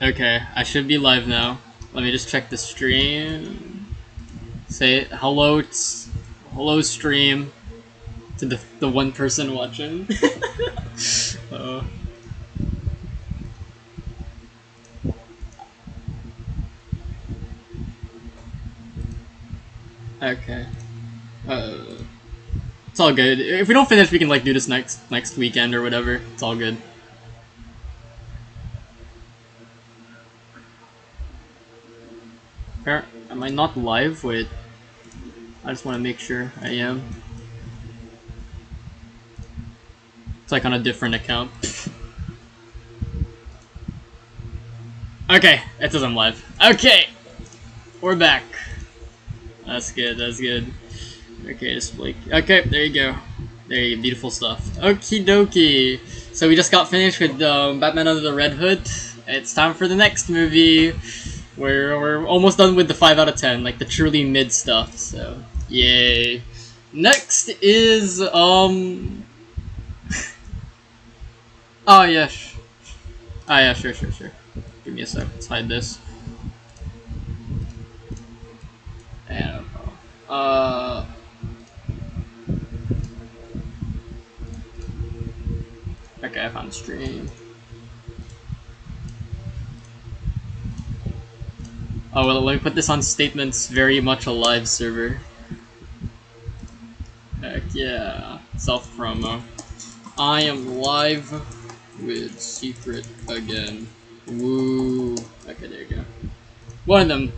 Okay, I should be live now. Let me just check the stream. Say hello, hello stream to the one person watching. uh, okay. Uh, it's all good. If we don't finish, we can like do this next weekend or whatever. It's all good. Am I not live? Wait. I just want to make sure I am. It's like on a different account. Okay, it says I'm live. Okay, we're back. That's good, that's good. Okay, display. Okay, there you go. There you go, beautiful stuff. Okie dokie. So we just got finished with Batman Under the Red Hood. It's time for the next movie. We're almost done with the 5 out of 10, like the truly mid stuff, so yay. Next is, oh yeah, yeah, sure. Give me a sec, let's hide this. And, okay, I found the stream. Oh, well, let me put this on Statement's very much alive server. Heck yeah. Self-promo. I am live with Secret again. Woo. Okay, there you go. One of them.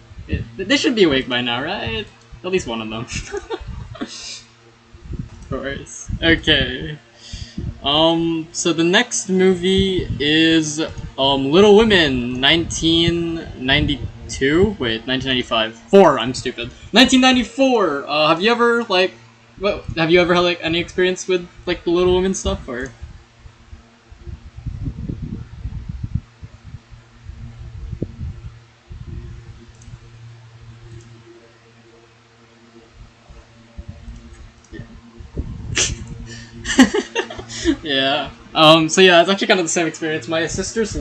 They should be awake by now, right? At least one of them. Of course. Okay. So the next movie is, Little Women, 1992? Wait, 1995. 4, I'm stupid. 1994! Have you ever, like, have you ever had, like, any experience with, like, the Little Women stuff, or? Yeah. So yeah, it's actually kind of the same experience. My sisters,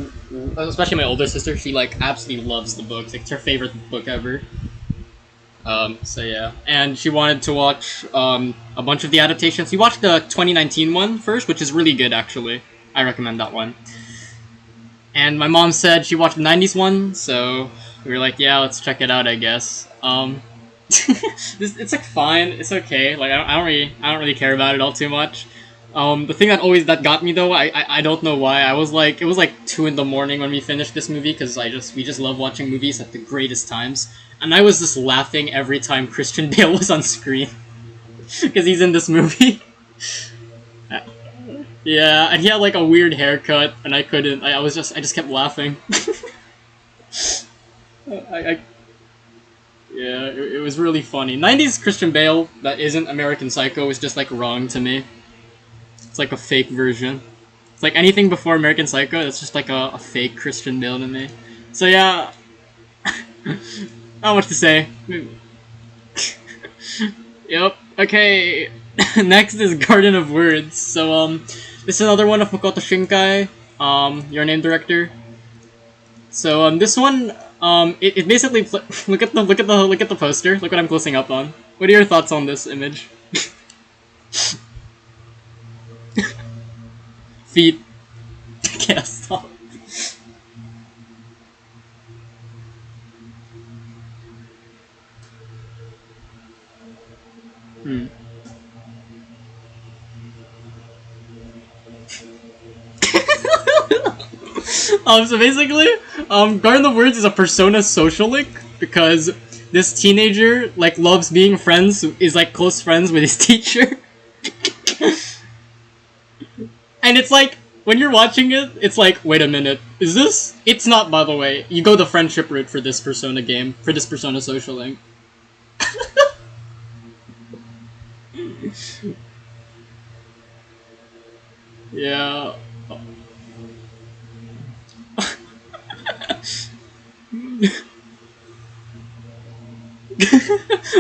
especially my older sister, she like absolutely loves the book. It's her favorite book ever. So yeah, and she wanted to watch a bunch of the adaptations. We watched the 2019 one first, which is really good actually. I recommend that one. And my mom said she watched the 90s one, so we were like, yeah, let's check it out, I guess. It's like fine, it's okay. Like I don't really care about it all too much. The thing that got me though, I don't know why. I was like, it was like 2 in the morning when we finished this movie because we just love watching movies at the greatest times, and I was just laughing every time Christian Bale was on screen because he's in this movie. Yeah, and he had like a weird haircut, and I couldn't. I just kept laughing. I yeah, it was really funny. 90s Christian Bale that isn't American Psycho is just like wrong to me. It's like a fake version. It's like anything before American Psycho, it's just like a fake Christian Bale to me. So yeah, not much to say. Yep. Okay. Next is Garden of Words. So this is another one of Makoto Shinkai, Your Name director. So this one, it basically look at the poster. Look what I'm closing up on. What are your thoughts on this image? Feet. Can't stop. So basically, Garden of Words is a Persona social link because this teenager like loves being friends, is like close friends with his teacher. And it's like, when you're watching it, it's like, wait a minute, is this? It's not, by the way. You go the friendship route for this Persona game, for this Persona social link. Yeah.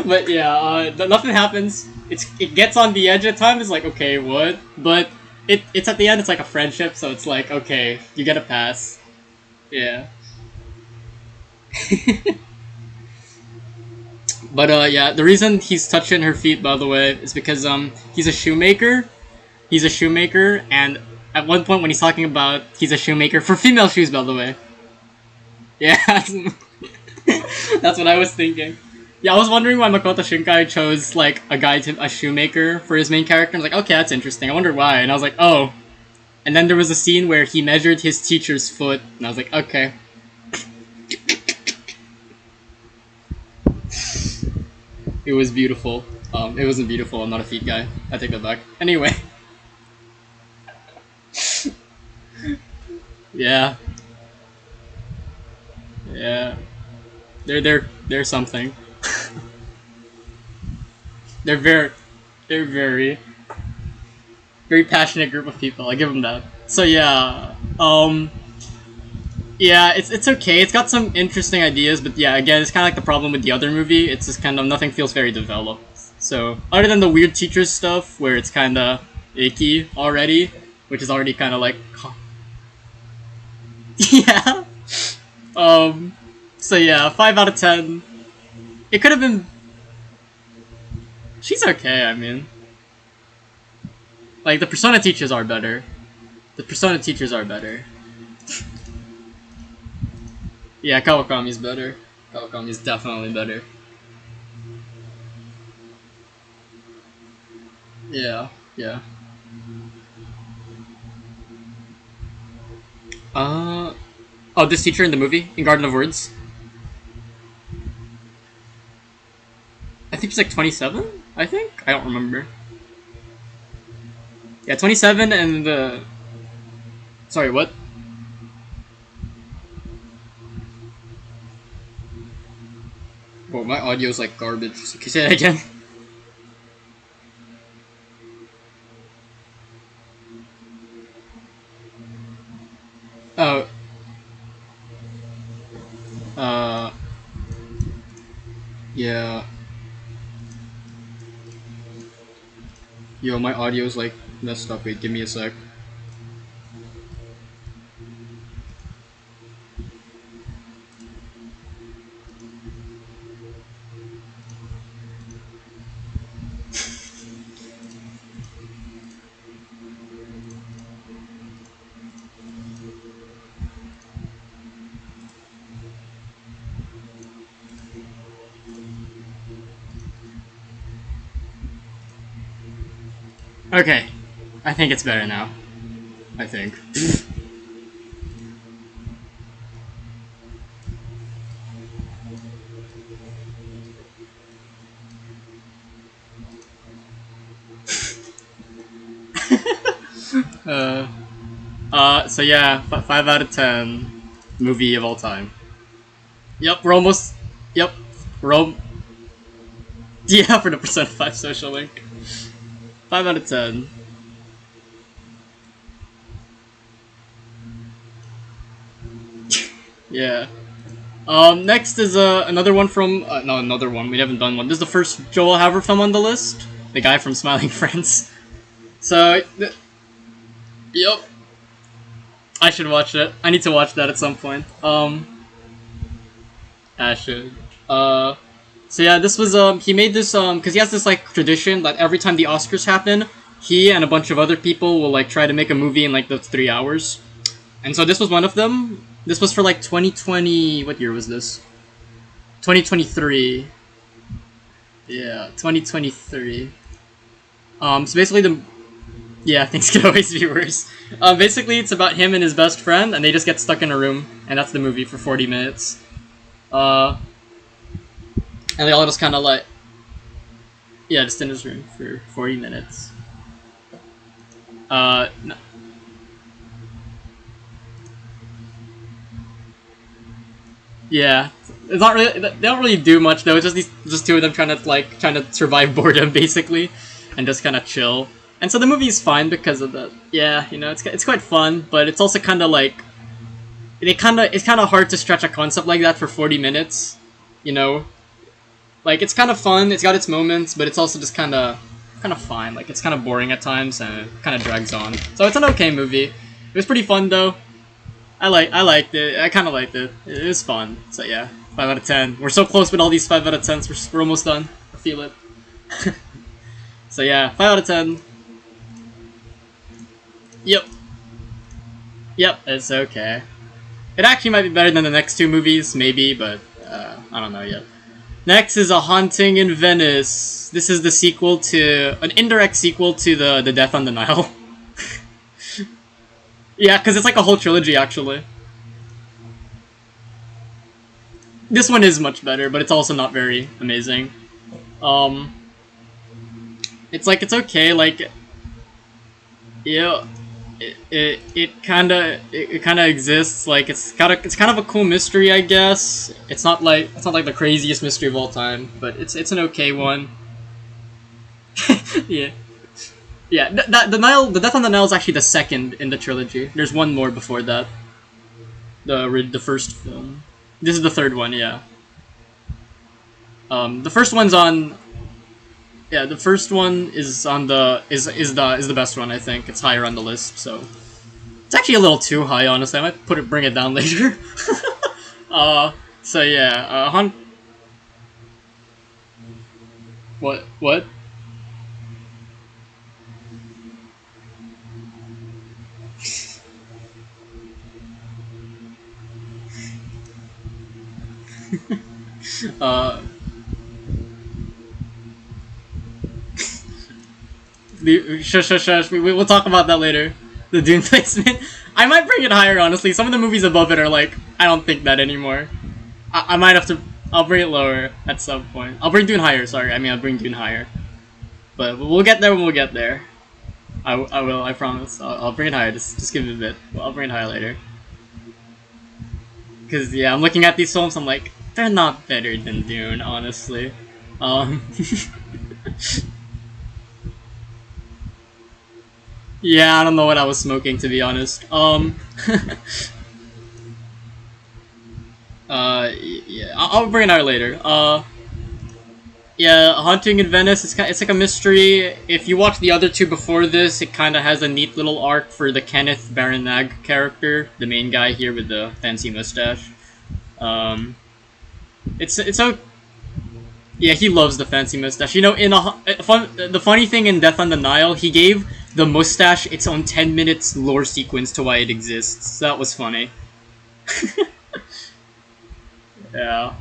But yeah, nothing happens. It gets on the edge at times. It's like, okay, what? But it's at the end. It's like a friendship, so it's like, okay, you get a pass. Yeah. But yeah, the reason he's touching her feet, by the way, is because he's a shoemaker. He's a shoemaker, and at one point when he's talking about he's a shoemaker for female shoes, by the way. Yeah, that's what I was thinking. Yeah, I was wondering why Makoto Shinkai chose like a shoemaker for his main character. I was like, okay, that's interesting. I wonder why. And I was like, oh. And then there was a scene where he measured his teacher's foot, and I was like, okay. It was beautiful. It wasn't beautiful. I'm not a feet guy. I take that back. Anyway. Yeah. Yeah. They're something. they're very, they're very passionate group of people. I give them that. So yeah. Yeah, it's okay. It's got some interesting ideas, but yeah, again, it's kind of like the problem with the other movie. It's just kind of nothing feels very developed. So other than the weird teacher stuff, where it's kind of icky already, which is already kind of like, yeah. So yeah, 5 out of 10. It could have been. She's okay. I mean, like the Persona teachers are better. The Persona teachers are better. Yeah, Kawakami's better. Kawakami's definitely better. Yeah, yeah. Uh, oh, this teacher in the movie, in Garden of Words? I think she's like 27, I think? I don't remember. Yeah, 27 and the... Sorry, what? Whoa, my audio's like garbage. Can you say that again? Oh, uh, yeah. Yo, my audio's like messed up. Wait, give me a sec. Okay, I think it's better now. I think. uh, so yeah, 5 out of 10 movie of all time. Yep, we're almost. Yep, we're all. Yeah, for the Persona 5 social link. 5 out of 10. Yeah. Next is another one from no, another one. We haven't done one. This is the first Joel Haver film on the list. The guy from Smiling Friends. So, yep. I should watch it. I need to watch that at some point. I should. So yeah, this was he made this because he has this like tradition that every time the Oscars happen, he and a bunch of other people will like try to make a movie in like the 3 hours. And so this was one of them. This was for like 2020. What year was this? 2023. Yeah, 2023. So basically the yeah, things could always be worse. Basically it's about him and his best friend, and they just get stuck in a room, and that's the movie for 40 minutes. And they all just kind of like, yeah, just in his room for 40 minutes. No. Yeah, it's not really. They don't really do much though. It's just two of them trying to survive boredom basically, and just kind of chill. And so the movie is fine because of that. Yeah, you know, it's quite fun, but it's also kind of like, it's kind of hard to stretch a concept like that for 40 minutes. You know, like it's kind of fun. It's got its moments, but it's also just kind of fine. Like it's kind of boring at times and it kind of drags on. So it's an okay movie. It was pretty fun though. I liked it. I kind of liked it. It was fun. So yeah, 5 out of 10. We're so close with all these 5 out of 10s. We're almost done. I feel it. So yeah, 5 out of 10. Yep, yep, it's okay. It actually might be better than the next two movies, maybe, but I don't know yet. Next is A Haunting in Venice. This is the sequel to an indirect sequel to the Death on the Nile. Yeah, because it's like a whole trilogy actually. This one is much better, but it's also not very amazing. Um, it's like it's okay. Like yeah, it kind of exists. Like it's kind of a cool mystery, I guess. It's not like the craziest mystery of all time, but it's an okay one. Yeah, yeah. The Death on the Nile is actually the second in the trilogy. There's one more before that. The first film. This is the third one. Yeah. The first one's on. Yeah, the first one is on the is the best one. I think it's higher on the list. So it's actually a little too high, honestly. I might bring it down later. So yeah, what? Uh, shush, shush, shush. We'll talk about that later. The Dune placement. I might bring it higher, honestly. Some of the movies above it are like, I don't think that anymore. I might have to. I'll bring it lower at some point. I'll bring Dune higher. Sorry, I mean I'll bring Dune higher. But we'll get there when we'll get there. I will. I promise. I'll bring it higher. Just give it a bit. I'll bring it higher later. Because yeah, I'm looking at these films. I'm like, they're not better than Dune, honestly. Um, yeah, I don't know what I was smoking to be honest. Yeah, I'll bring it out later. Yeah, Haunting in Venice. It's like a mystery. If you watch the other two before this, it kind of has a neat little arc for the Kenneth Branagh character, the main guy here with the fancy mustache. Um, it's so yeah, he loves the fancy mustache. You know, the funny thing in Death on the Nile, he gave the mustache its own 10 minutes lore sequence to why it exists. So that was funny. Yeah.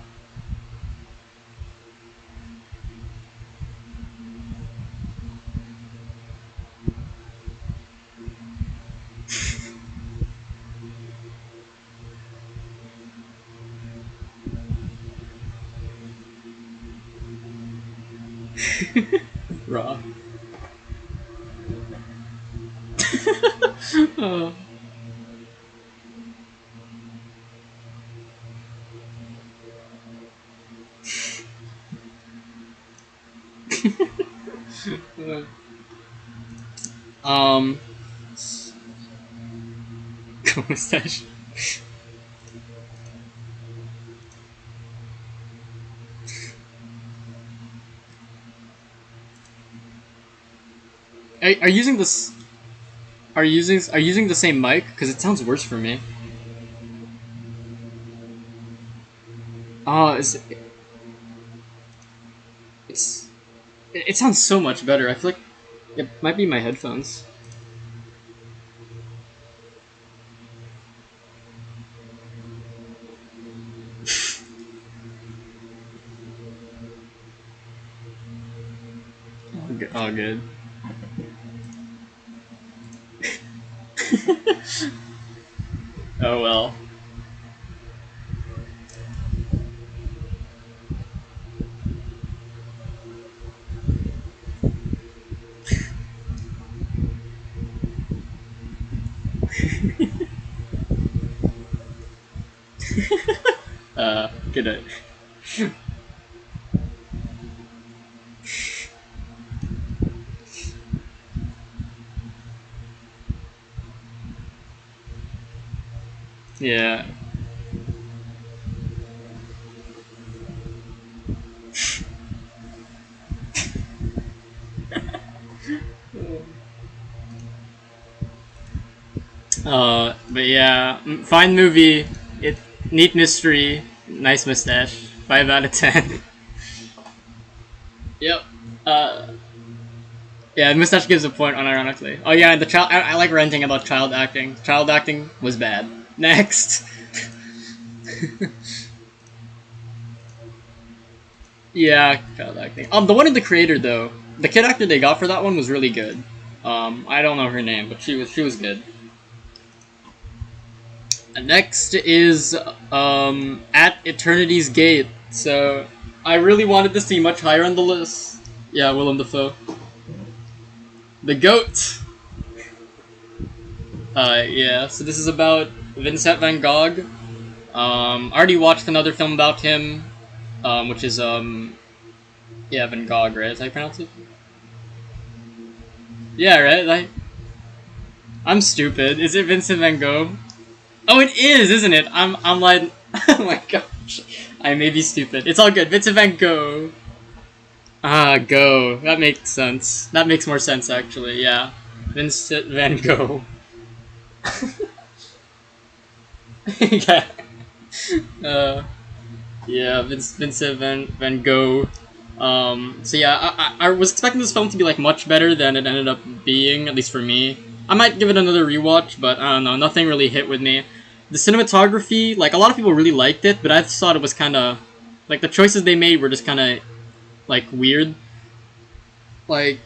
Raw. uh, um, mustache. Are you using this? Are you using the same mic? Because it sounds worse for me. Oh, it's it sounds so much better. I feel like it might be my headphones. Oh, good. Oh well. Good. Yeah. But yeah, fine movie. It neat mystery, nice mustache. 5 out of 10. Yep. Uh, yeah, mustache gives a point, unironically. Oh yeah, the child. I like ranting about child acting. Child acting was bad. Next. Yeah, child acting. The one in the creator though, the kid actor they got for that one was really good. I don't know her name, but she was good. Next is At Eternity's Gate. So I really wanted to see much higher on the list. Yeah, Willem Dafoe, the goat. Yeah. So this is about Vincent Van Gogh. I already watched another film about him, which is yeah, Van Gogh, right? Is that how you pronounce it? Yeah, right. I'm stupid. Is it Vincent Van Gogh? Oh, it is, isn't it? I'm like, oh my gosh, I may be stupid. It's all good. Vincent Van Gogh. Ah, Go. That makes sense. That makes more sense actually. Yeah, Vincent Van Gogh. Yeah. Uh, yeah, Vincent Van Gogh. So yeah, I was expecting this film to be like much better than it ended up being, at least for me. I might give it another rewatch, but I don't know, nothing really hit with me. The cinematography, like a lot of people really liked it, but I thought it was kind of like the choices they made were just kind of like weird. Like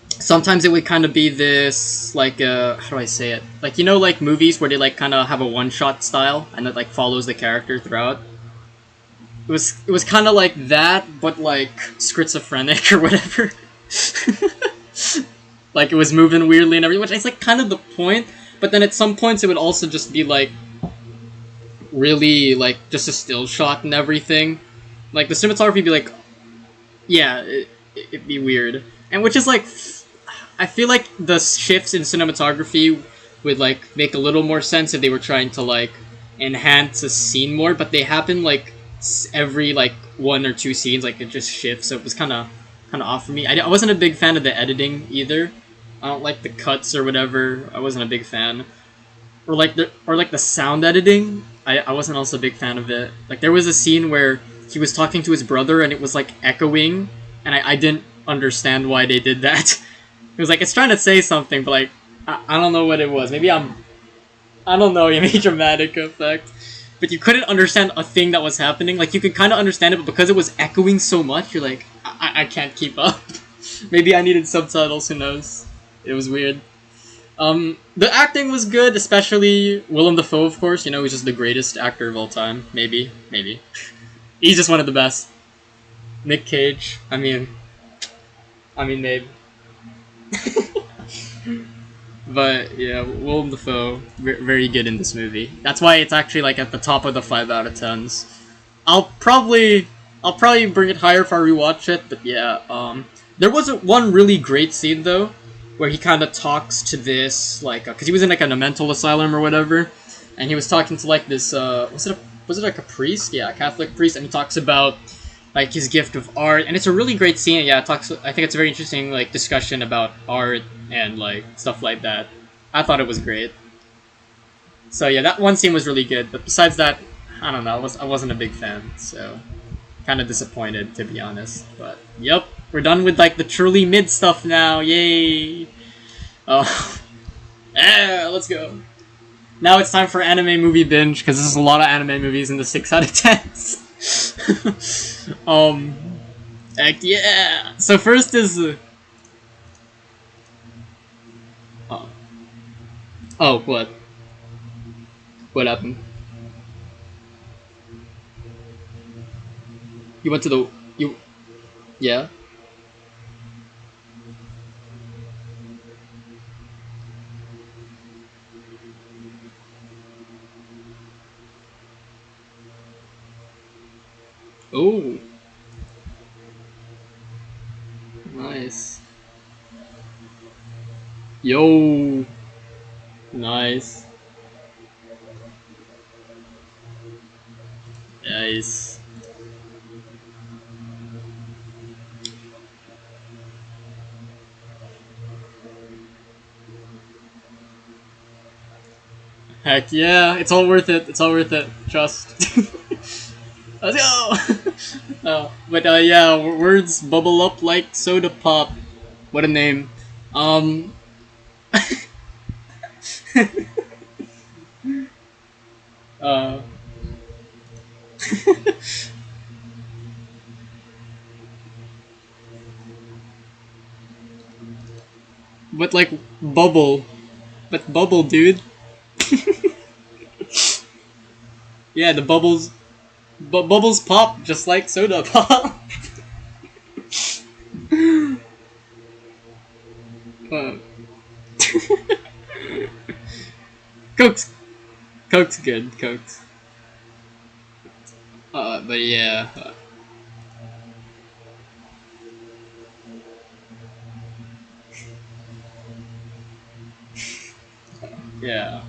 sometimes it would kind of be this like how do I say it? Like like movies where they like kind of have a one shot style and it like follows the character throughout. It was kind of like that, but like schizophrenic or whatever. Like it was moving weirdly and everything, which is like kind of the point. But then at some points it would also just be like really like just a still shot and everything. Like the cinematography would be like, yeah, it'd be weird, and which is like, I feel like the shifts in cinematography would like make a little more sense if they were trying to like enhance a scene more, but they happen like every like one or two scenes, like it just shifts, so it was kind of off for me. I wasn't a big fan of the editing either. I don't like the cuts or whatever. I wasn't a big fan, or like the sound editing. I wasn't also a big fan of it. Like there was a scene where he was talking to his brother and it was like echoing, and I didn't understand why they did that. It was like it's trying to say something, but like I don't know what it was. Maybe I don't know. You made dramatic effect, but you couldn't understand a thing that was happening. Like you could kind of understand it, but because it was echoing so much, you're like I can't keep up. Maybe I needed subtitles. Who knows? It was weird. The acting was good, especially Willem Dafoe, of course. He's just the greatest actor of all time. Maybe. He's just one of the best. Nick Cage. I mean, maybe. But yeah, Willem Dafoe, very good in this movie. That's why it's actually like at the top of the 5 out of 10s. I'll probably, I'll probably bring it higher if I rewatch it. But yeah, there was one really great scene though, where he kind of talks to this like, because he was in like a mental asylum or whatever, and he was talking to like this, was it like a priest? Yeah, a Catholic priest, and he talks about like his gift of art, and it's a really great scene. Yeah, it talks. I think it's a very interesting like discussion about art and like stuff like that. I thought it was great. So yeah, that one scene was really good. But besides that, I don't know. I wasn't a big fan. So kind of disappointed to be honest. But yep, we're done with like the truly mid stuff now. Yay! Oh, yeah, let's go. Now it's time for anime movie binge because there's a lot of anime movies in the 6 out of 10s. um, heck yeah. So first is oh, oh, what happened? You went to the you yeah. Oh, nice. Yo, nice, nice. Heck yeah, it's all worth it. It's all worth it. Trust. Let's go. But yeah, words bubble up like soda pop. What a name. Um. uh. but like bubble. But bubble, dude. Yeah, the bubbles. Bubbles pop just like soda pop. uh, Coke's Coke's good. Coke's. But yeah. Yeah.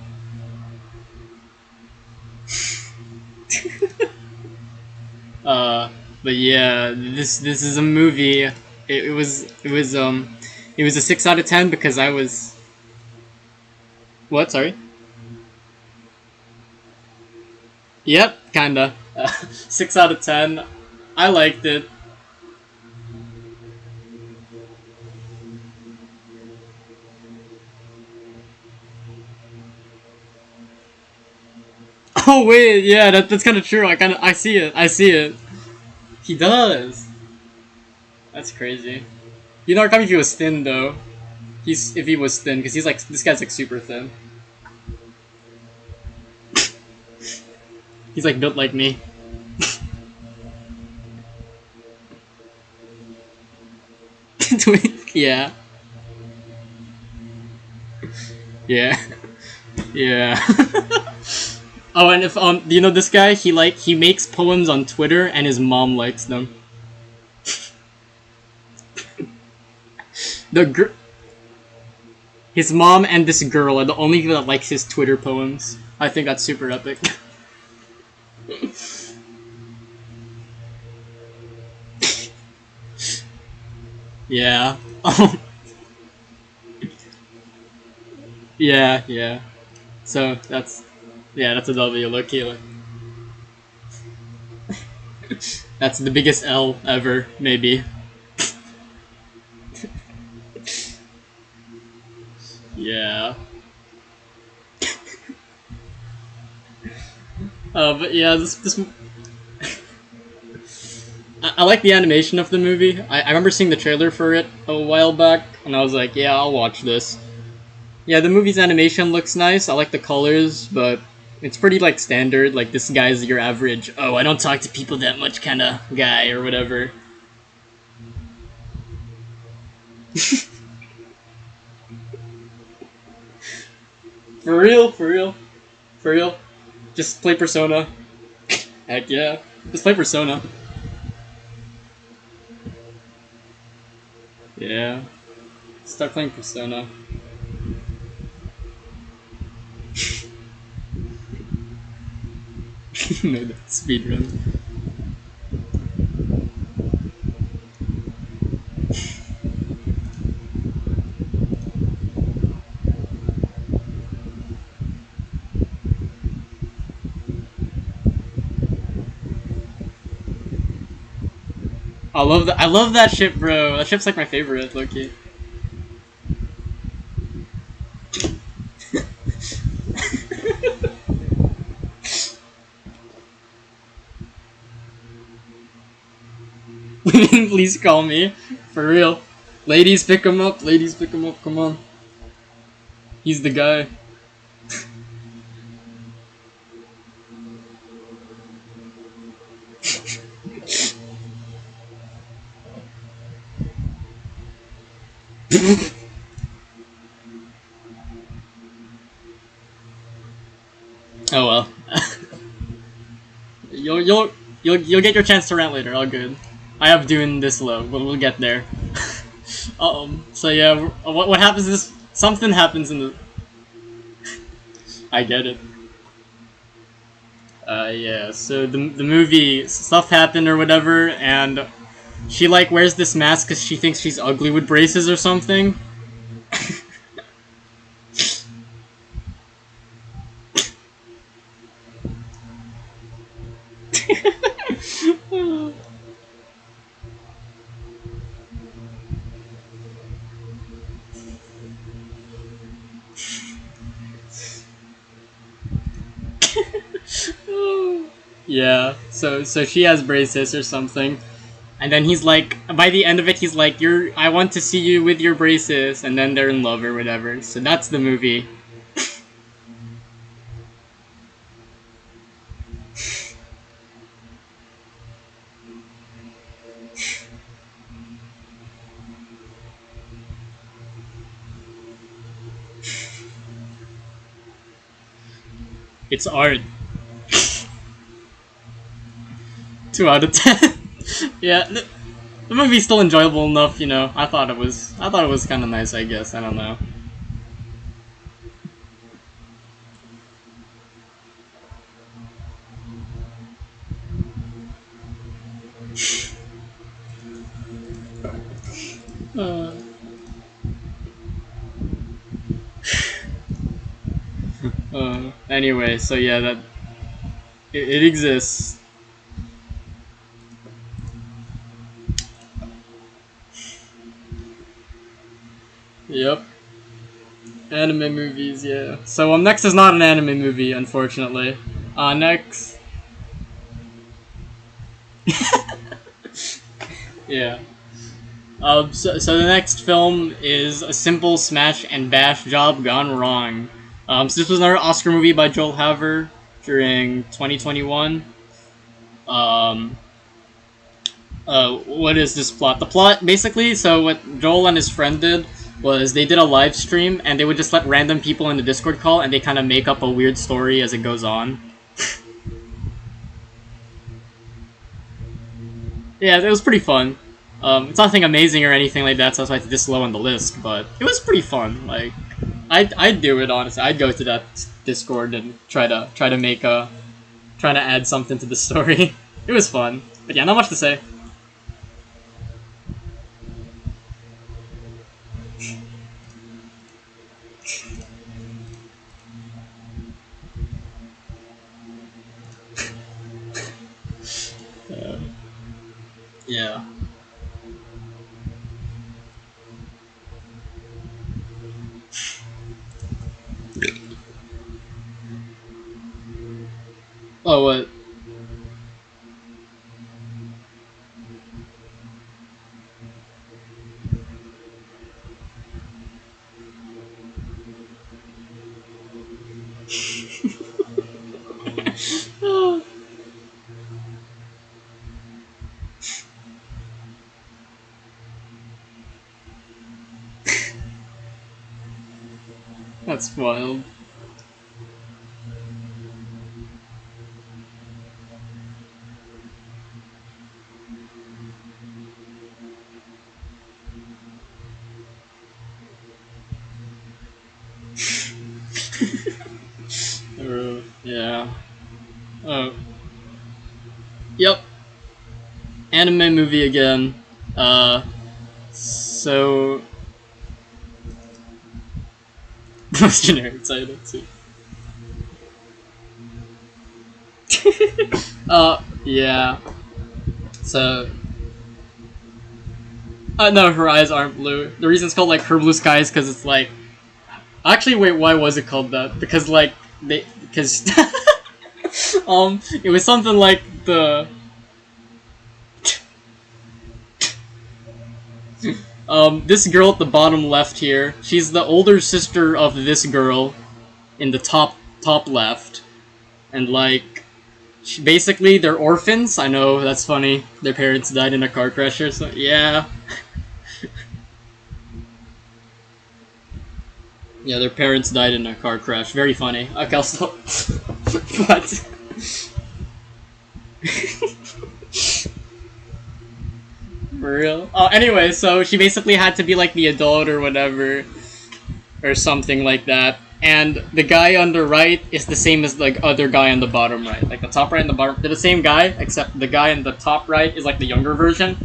Uh, but yeah, this is a movie. It was a 6 out of 10 because I was what? Sorry. Yep, kinda. 6 out of 10. I liked it. Oh wait, yeah, that's kind of true. I see it. I see it. He does. That's crazy. You know, if he was thin though. He's if he was thin because he's like this guy's like super thin. He's like built like me. yeah. Yeah. Yeah. Oh, and if you know this guy, he makes poems on Twitter, and his mom likes them. The gr- his mom and this girl are the only people that likes his Twitter poems. I think that's super epic. yeah. yeah, yeah. So that's a W. Look, that's the biggest L ever, maybe. Yeah. But yeah, this I like the animation of the movie. I remember seeing the trailer for it a while back, and I was like, yeah, I'll watch this. Yeah, the movie's animation looks nice. I like the colors, but it's pretty like standard. Like this guy's your average. Oh, I don't talk to people that much kind of guy or whatever. For real, for real, for real. Just play Persona. Heck yeah, just play Persona. Yeah, start playing Persona. no, that's speedrun. I love that. I love that ship, bro. That ship's like my favorite, Loki. Please call me. For real. Ladies, pick him up. Ladies, pick him up. Come on. He's the guy. Oh well. you'll you'll you'll get your chance to rant later. All good. I have Dune this low, but we'll get there. So yeah, what happens is something happens in the. I get it. Yeah. So the movie stuff happened or whatever, and she like wears this mask because she thinks she's ugly with braces or something. Yeah, so she has braces or something, and then he's like, by the end of it, he's like, "You're, I want to see you with your braces," and then they're in love or whatever. So that's the movie. It's art. 2 out of 10. Yeah, the movie's still enjoyable enough. I thought it was kind of nice. I guess I don't know. Uh, anyway, so yeah, that it exists. Yep. Anime movies, yeah. So next is not an anime movie, unfortunately. Next, yeah. So the next film is a simple smash and bash job gone wrong. So this was another Oscar movie by Joel Haver during 2021. Um, what is this plot? The plot, basically, so what Joel and his friend did was they did a live stream and they would just let random people in the Discord call and they kind of make up a weird story as it goes on. Yeah, it was pretty fun. It's nothing amazing or anything like that, so that's why it's this low on the list. But it was pretty fun. Like, I'd do it honestly. I'd go to that Discord and try to make a try to add something to the story. It was fun. But yeah, not much to say. Uh, yeah. Oh, what? Oh, that's wild. Yeah. Oh. Yep. Anime movie again. So most generic title too. Yeah. So, no, her eyes aren't blue. The reason it's called like Her Blue Sky is because it's like. Actually, wait, why was it called that? Because like because it was something like this girl at the bottom left here. She's the older sister of this girl in the top left, and like basically they're orphans. I know that's funny. Their parents died in a car crash or so. Yeah, yeah, their parents died in a car crash. Very funny. Okay, I'll stop. But for real. Anyway, so she basically had to be like the adult or whatever, or something like that. And the guy on the right is the same as the other guy on the bottom right. Like the top right and the bottom, they're the same guy, except the guy in the top right is like the younger version,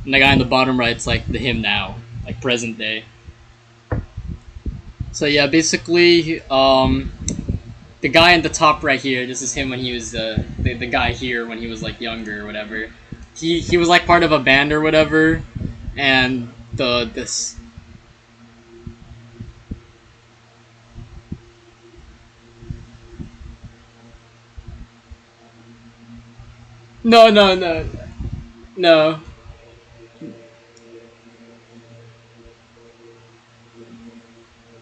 and the guy on the bottom right's like the him now, like present day. So yeah, basically, the guy in the top right here. This is him when he was the guy here when he was like younger or whatever. He was like part of a band or whatever, and the this no.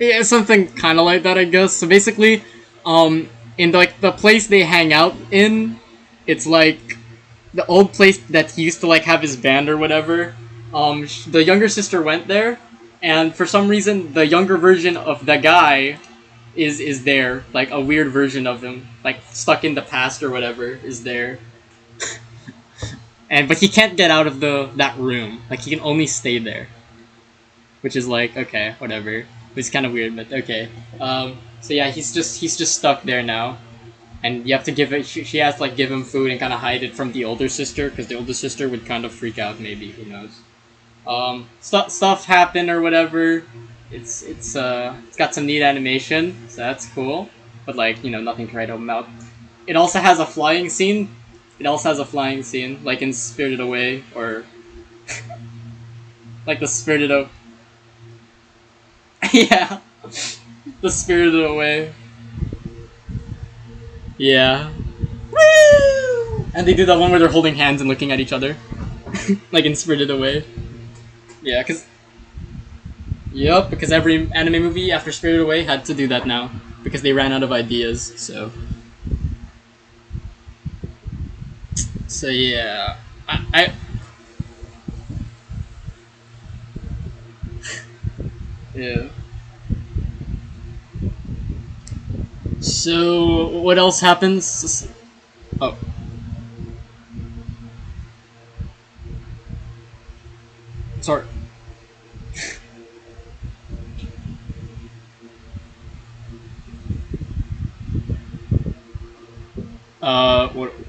Yeah, something kind of like that, I guess. So basically, in like the place they hang out in, it's like the old place that he used to like have his band or whatever. The younger sister went there, and for some reason, the younger version of the guy is there, like a weird version of him, like stuck in the past or whatever, is there. And but he can't get out of the that room. Like he can only stay there, which is like okay, whatever. It's kind of weird, but okay. So yeah, he's just stuck there now, and you have to give it. She has to like give him food and kind of hide it from the older sister because the older sister would kind of freak out. Maybe who knows? Stuff happen or whatever. It's got some neat animation, so that's cool. But like nothing to write home about. It also has a flying scene. It also has a flying scene, like in Spirited Away or like the Spirited of yeah, the Spirited Away. Yeah. Woo! And they do that one where they're holding hands and looking at each other, like in Spirited Away. Yeah, because every anime movie after Spirited Away had to do that now because they ran out of ideas. So yeah, I yeah. So what else happens? Oh, sorry.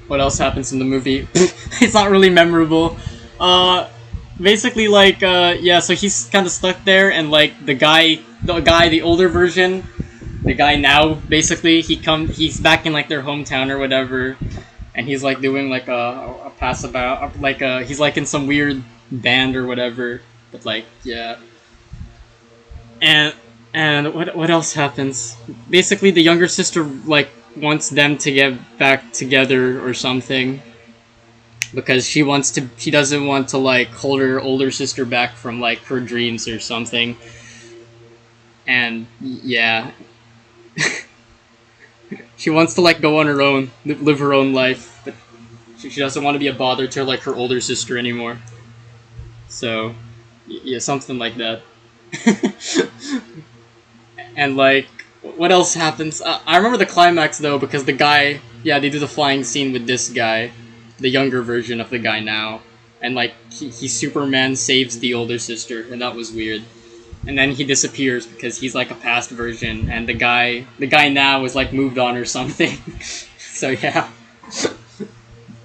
What else happens in the movie? It's not really memorable. Uh, basically like yeah, so he's kind of stuck there, and like the older version, the guy now basically he's back in like their hometown or whatever, and he's like doing like a pass about like he's like in some weird band or whatever, but like yeah, and what else happens? Basically, the younger sister like wants them to get back together or something because she doesn't want to like hold her older sister back from like her dreams or something. And yeah, she wants to like go on her own, live her own life, but she doesn't want to be a bother to like her older sister anymore. So yeah, something like that. And like what else happens? I remember the climax though because the guy, yeah, they do the flying scene with this guy, the younger version of the guy now, and like he Superman saves the older sister, and that was weird. And then he disappears because he's like a past version, and the guy now is like moved on or something. So yeah,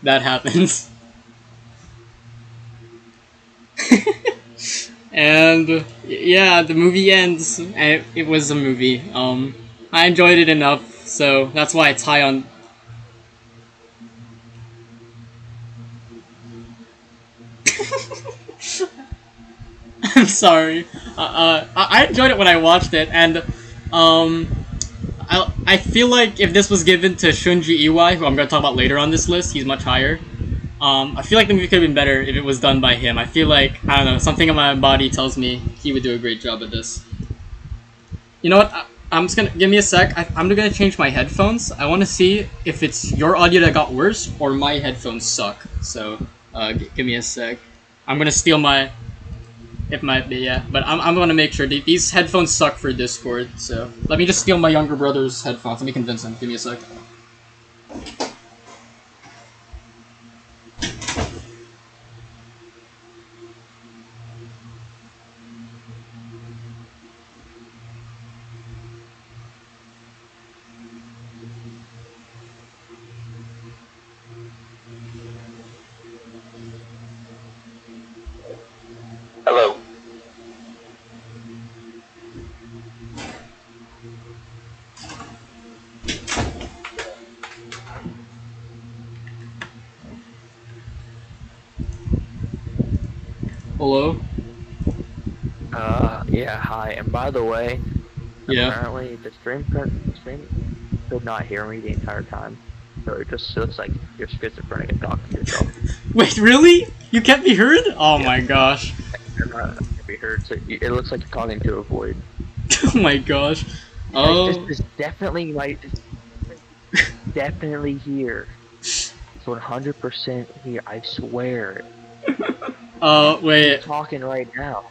that happens. And yeah, the movie ends. And it was a movie. I enjoyed it enough, so that's why it's high on. I'm sorry. I enjoyed it when I watched it, and I feel like if this was given to Shunji Iwai, who I'm gonna talk about later on this list, he's much higher. I feel like the movie could have been better if it was done by him. I feel like I don't know, something in my body tells me he would do a great job at this. You know what? I'm just gonna give me a sec. I'm gonna change my headphones. I want to see if it's your audio that got worse or my headphones suck. So, give me a sec. I'm gonna steal my. It might be, yeah, but I'm gonna make sure these headphones suck for Discord. So let me just steal my younger brother's headphones. Let me convince him. Give me a sec. Hello. Hello? Yeah, hi. And by the way, Yeah. apparently the stream could not hear me the entire time. So it just looks like you're schizophrenic and talking to yourself. Wait, really? You can't be heard? Oh Yep. my gosh. You're not gonna be heard. So it looks like you're talking to a void. Oh my gosh. Like this Oh. is definitely like definitely here. It's 100% here. I swear. You're Wait. talking right now.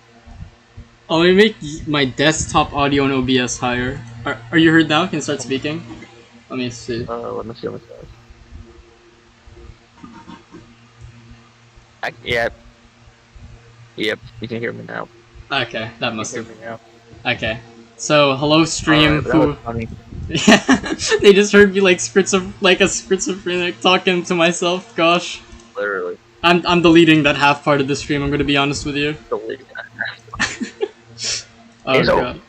Let me make my desktop audio and OBS higher. Are you heard now? Can you start speaking? Let me see. Let me see what it says. Yep. Yep. You can hear me now. Okay, that must You have. can hear me now. Okay. So, hello stream, Alright, that who... was funny. Yeah, they just heard me like like a schizophrenic talking to myself, gosh. Literally. I'm deleting that half part of the stream, I'm gonna be honest with you. Deleting that. Oh He's a- god.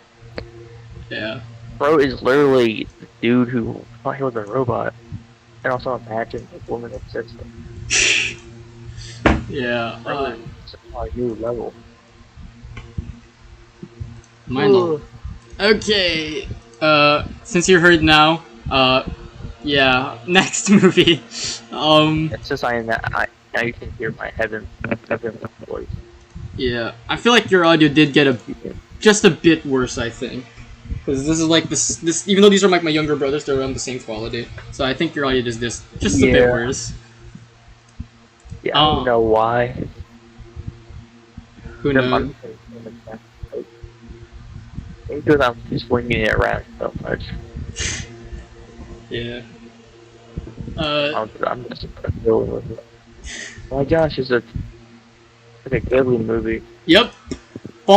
Yeah. Bro is literally the dude who thought he was a robot. And also imagine the woman that sits there. Yeah. It's a new level. Mind Ugh. Okay. Since you're heard now, yeah. Next movie. It's just now you can hear my heaven voice. Yeah. I feel like your audio did get just a bit worse, I think. Because this is like this even though these are like my younger brothers, they're around the same quality. So I think your audio is just a bit worse. Yeah, I don't know why. Who knows? Maybe because I'm just swinging it around so much. Yeah. I'm just dealing with it. Oh my gosh, it's a deadly movie. Yep. I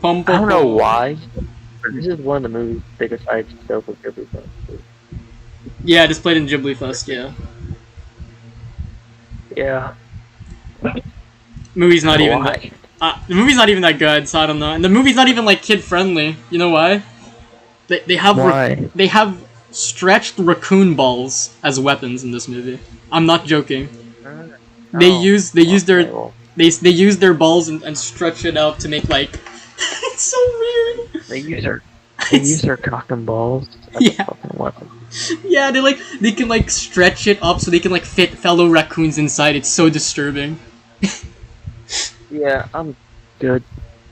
don't know why, but this is one of the movies they decided to show for Ghibli Fest. Yeah, just played in Ghibli Fest, yeah. Yeah. Movie's not even Why? the movie's not even that good, so I don't know. And the movie's not even like kid friendly. You know why? They have Why? they have stretched raccoon balls as weapons in this movie. I'm not joking. They use their balls and stretch it out to make like it's so weird. They use their cock and balls as Yeah. a fucking weapon. Yeah, they can like stretch it up so they can like fit fellow raccoons inside. It's so disturbing. Yeah, I'm good.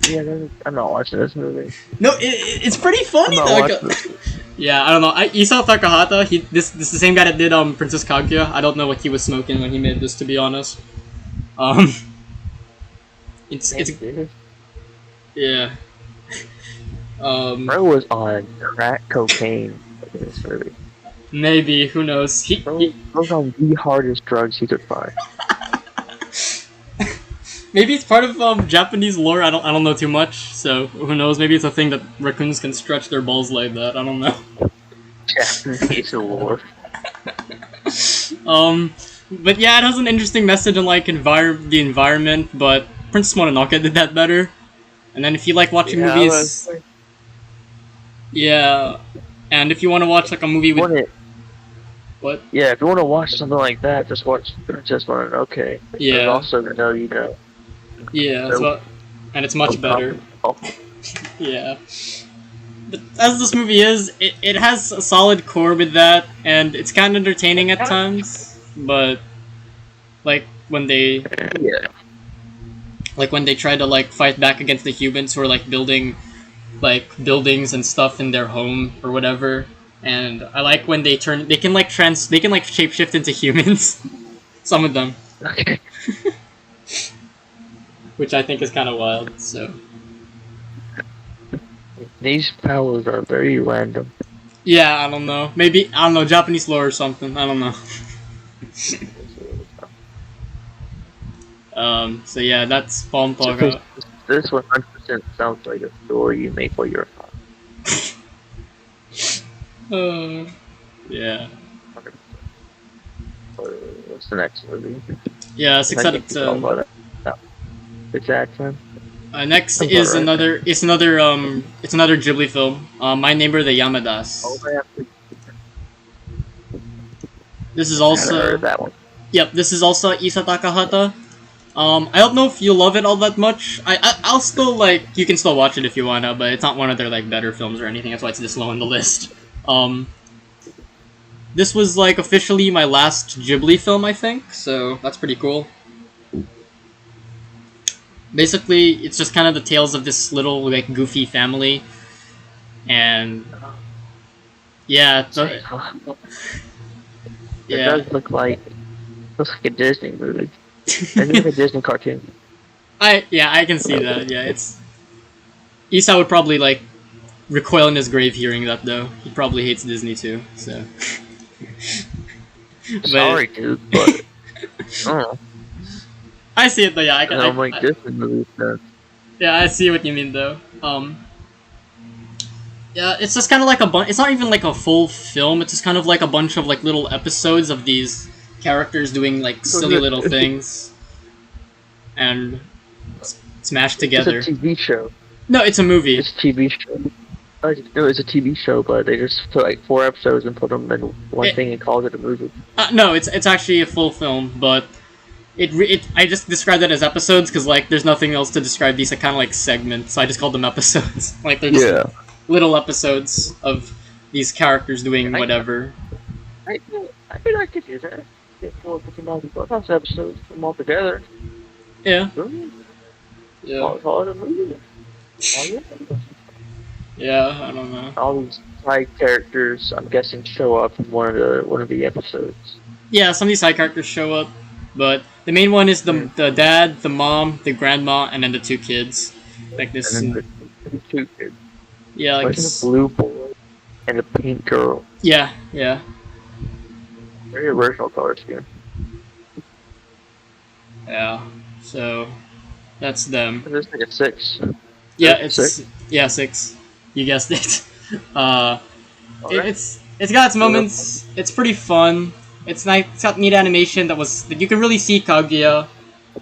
Yeah, I'm not watching this movie. No, it's pretty funny I'm though. not watching this movie. Yeah, I don't know. Isao Takahata, this is the same guy that did Princess Kaguya. I don't know what he was smoking when he made this, to be honest. It's yeah. Bro was on crack cocaine in this movie. Maybe, who knows? Bro was on the hardest drugs he could find. Maybe it's part of Japanese lore. I don't know too much, so who knows? Maybe it's a thing that raccoons can stretch their balls like that. I don't know. Japanese lore. But yeah, it has an interesting message on like the environment. But Princess Mononoke did that better. And then if you like watching movies, yeah, and if you want to watch like a movie with what? Yeah, if you want to watch something like that, just watch Princess Mononoke. Yeah. Also, you know. Yeah, and it's much better. Yeah. But as this movie is, it has a solid core with that, and it's kind of entertaining at times. But like when they try to like fight back against the humans who are like building like buildings and stuff in their home or whatever. And I like when they can shapeshift into humans. Some of them. Okay. Which I think is kind of wild, so. These powers are very random. Yeah, I don't know. Maybe, I don't know, Japanese lore or something. I don't know. So yeah, that's Pompaga. This 100% sounds like a story you make while you're Yeah. What's the next movie? Yeah, 6 out of 10. It's action. Next is another Ghibli film. My Neighbor the Yamadas. This is also that one. Yep, this is also Isa Takahata. I don't know if you love it all that much. I'll still like you can still watch it if you wanna, but it's not one of their like better films or anything. That's why it's this low on the list. Um, this was like officially my last Ghibli film, I think. So that's pretty cool. Basically, it's just kind of the tales of this little like goofy family, and yeah, It yeah. does looks like a Disney movie. It looks like a Disney cartoon. I can see that. Yeah, it's Isa would probably like recoil in his grave hearing that though. He probably hates Disney too. So, Sorry, dude, but I don't know. I see it though. Yeah, I don't like Disney movies. Though. Yeah, I see what you mean though. Yeah, it's just kind of like a bunch. It's not even like a full film. It's just kind of like a bunch of like little episodes of these characters doing like silly little things, and smashed together. It's a TV show. No, it's a movie. It's a TV show. No, it's a TV show, but they just took like 4 episodes and put them in one thing and called it a movie. No, it's actually a full film, but I just described it as episodes because like there's nothing else to describe these. Kind of like segments, so I just called them episodes. Like they're just little episodes of these characters doing whatever. I mean, I could do that. Get 4 Clubhouse episodes, put them all together. Yeah. Yeah. Call it a movie. Oh, yeah. Yeah, I don't know. All these side characters, I'm guessing, show up in one of the episodes. Yeah, some of these side characters show up, but the main one is the dad, the mom, the grandma, and then the 2 kids. Like this. And then the 2 kids. Yeah, like a blue boy and a pink girl. Yeah, yeah. Very original color scheme. Yeah. So that's them. It's like a 6. Yeah, it's 6. Yeah, 6. You guessed it. It's got its moments. It's pretty fun. It's nice. It's got neat animation that you can really see Kaguya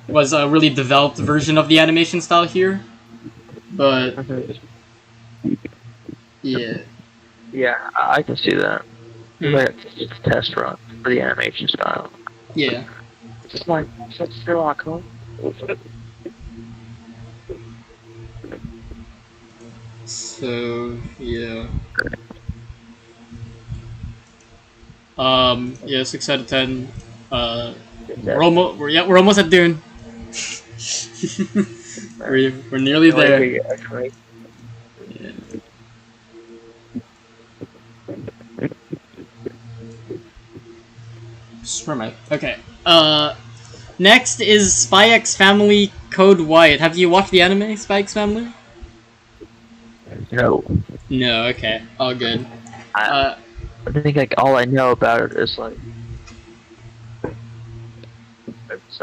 was a really developed version of the animation style here. But yeah. Yeah, I can see that. It's a test run for the animation style. Yeah. It's like such Sherlock Holmes. So yeah. Yeah, 6 out of 10. We're almost at Dune. we're nearly there. Yeah. Okay. Next is Spy X Family Code White. Have you watched the anime Spy X Family? No. No. Okay. All good. I think like all I know about it is like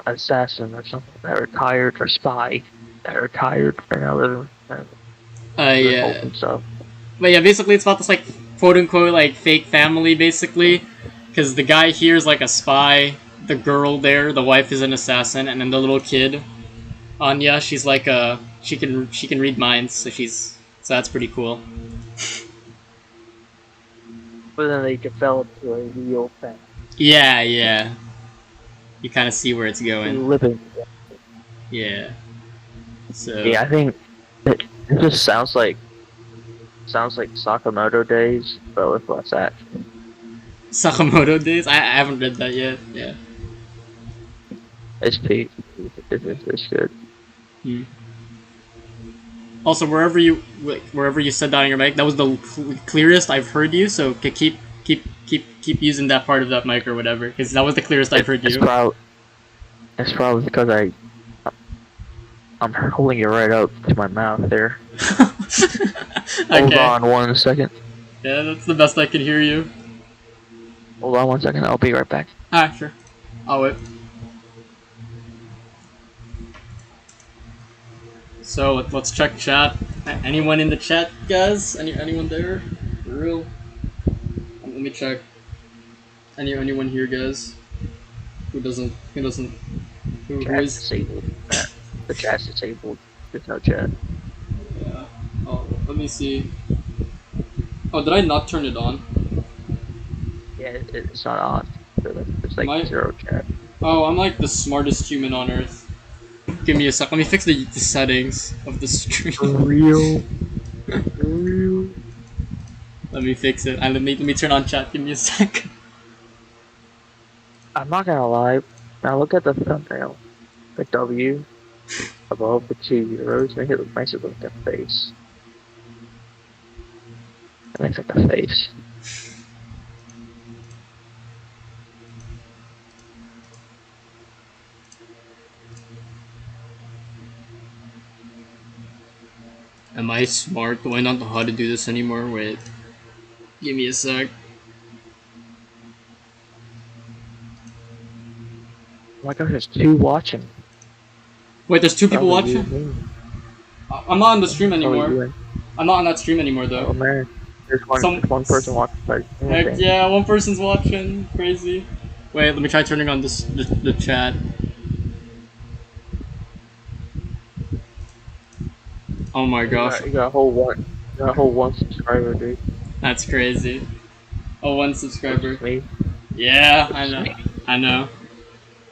assassin or something that retired or spy that retired for now living. Yeah. Stuff. But yeah, basically it's about this like quote unquote like fake family basically, because the guy here is like a spy, the girl there, the wife is an assassin, and then the little kid, Anya, she's like she can read minds, so that's pretty cool. But then they develop to a real thing. Yeah, yeah. You kind of see where it's going. Living. Yeah. So. Yeah, I think it just sounds like Sakamoto Days, but with less action. Sakamoto Days? I haven't read that yet. Yeah. It's peak. It's good. Hmm. Also, wherever you said that on your mic, that was the clearest I've heard you. So keep using that part of that mic or whatever, because that was the clearest I've heard you. It's probably because I'm holding it right up to my mouth there. Okay. Hold on 1 second. Yeah, that's the best I can hear you. Hold on 1 second. I'll be right back. Sure. I'll wait. So let's check chat. Anyone in the chat, guys? Anyone there? For real? Let me check. Anyone here, guys? Who is? Disabled. The chat's disabled. There's no chat. Yeah. Oh, let me see. Oh, did I not turn it on? Yeah, it's not on. There's like 0 chat. Oh, I'm like the smartest human on earth. Give me a sec. Let me fix the settings of the stream. For real. For real. Let me fix it. Let me turn on chat. Give me a sec. I'm not gonna lie. Now look at the thumbnail. The W above the 2 zeros make it look nicer like a face. It makes like a face. Am I smart? Do I not know how to do this anymore? Wait. Give me a sec. Oh my gosh, there's 2 watching. Wait, there's 2 people Probably you watching? and me. I'm not on the stream Probably anymore. you and... I'm not on that stream anymore though. Oh man, there's one person watching. Heck yeah, one person's watching. Crazy. Wait, let me try turning on the chat. Oh my gosh. You got a whole one. You got a whole 1 subscriber, dude. That's crazy. Oh, 1 subscriber. Me. Yeah, I know. I know.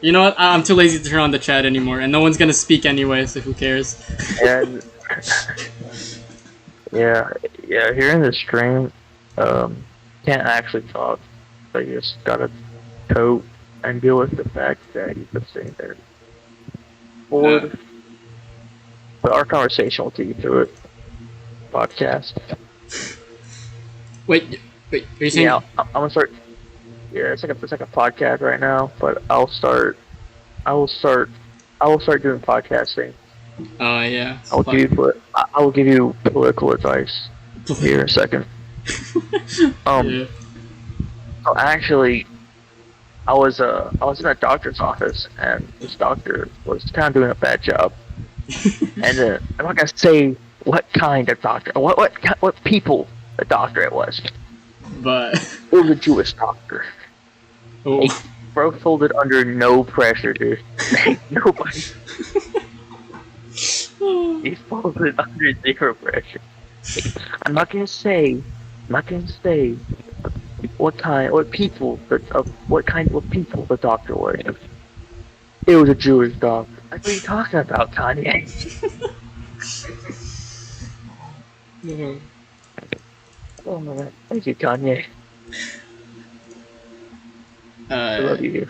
You know what? I'm too lazy to turn on the chat anymore, and no one's gonna speak anyway, so who cares? And yeah, here in the stream, can't actually talk. So you just gotta cope and deal with the fact that you've been sitting there bored. But our conversation will take you through it. Podcast. Wait, are you saying? Yeah, I'm gonna start. Yeah, it's like a podcast right now, but I will start doing podcasting. Oh yeah. I will give you political advice here in a second. Yeah. So actually, I was in a doctor's office, and this doctor was kind of doing a bad job. And I'm not gonna say what kind of doctor, what people the doctor it was. But it was a Jewish doctor. Oh. Hey, bro folded under no pressure, dude. Nobody. He folded under 0 pressure. I'm not gonna say what kind of people the doctor was. It was a Jewish doctor. What are you talking about, Kanye? Oh man, thank you, Kanye. I love you.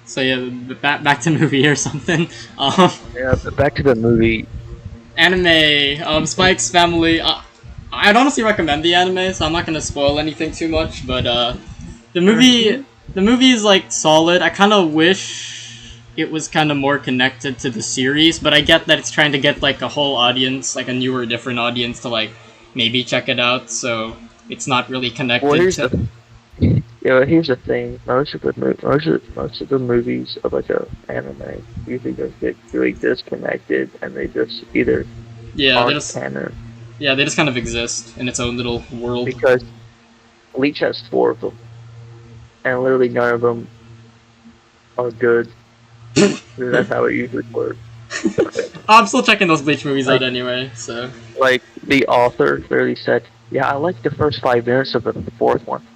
So yeah, back to movie or something. Yeah, but back to the movie. Anime, Spike's Family. I'd honestly recommend the anime, so I'm not gonna spoil anything too much. But the movie is like solid. I kind of wish it was kind of more connected to the series, but I get that it's trying to get like a whole audience, like a newer, different audience to like maybe check it out. So it's not really connected. Well, here's the thing. Most of the movies of like a anime usually just get really disconnected, and they just either aren't canon. Yeah, they just kind of exist in its own little world. Because Bleach has 4 of them, and literally none of them are good. That's how it usually works. I'm still checking those Bleach movies out anyway, so... Like, the author literally said, yeah, I like the first 5 minutes of the 4th one.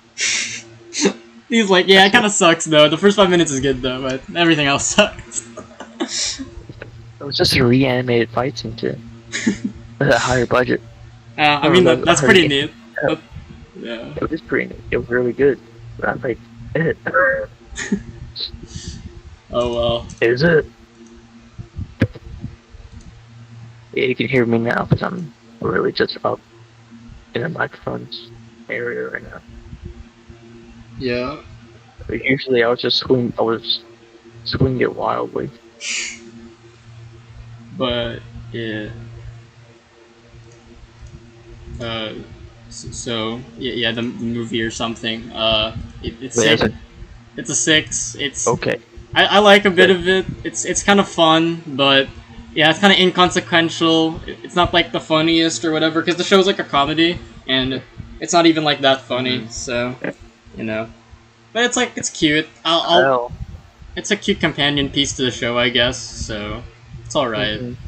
He's like, yeah, it kind of sucks, though. The first 5 minutes is good, though, but everything else sucks. It was just a reanimated fight scene, too. With a higher budget. I mean, that's pretty neat. Yeah. It was pretty neat. It was really good. But I'm like, oh, well. Is it? Yeah, you can hear me now, because I'm really just up in the microphone's area right now. Yeah. But usually I was swinging it wildly. But, yeah. So yeah, the movie or something. It's a 6. It's okay. I like a bit of it. It's kind of fun, but yeah, it's kind of inconsequential. It's not like the funniest or whatever, because the show's like a comedy, and it's not even like that funny. So, you know, but it's cute. It's a cute companion piece to the show, I guess. So it's all right. Mm-hmm.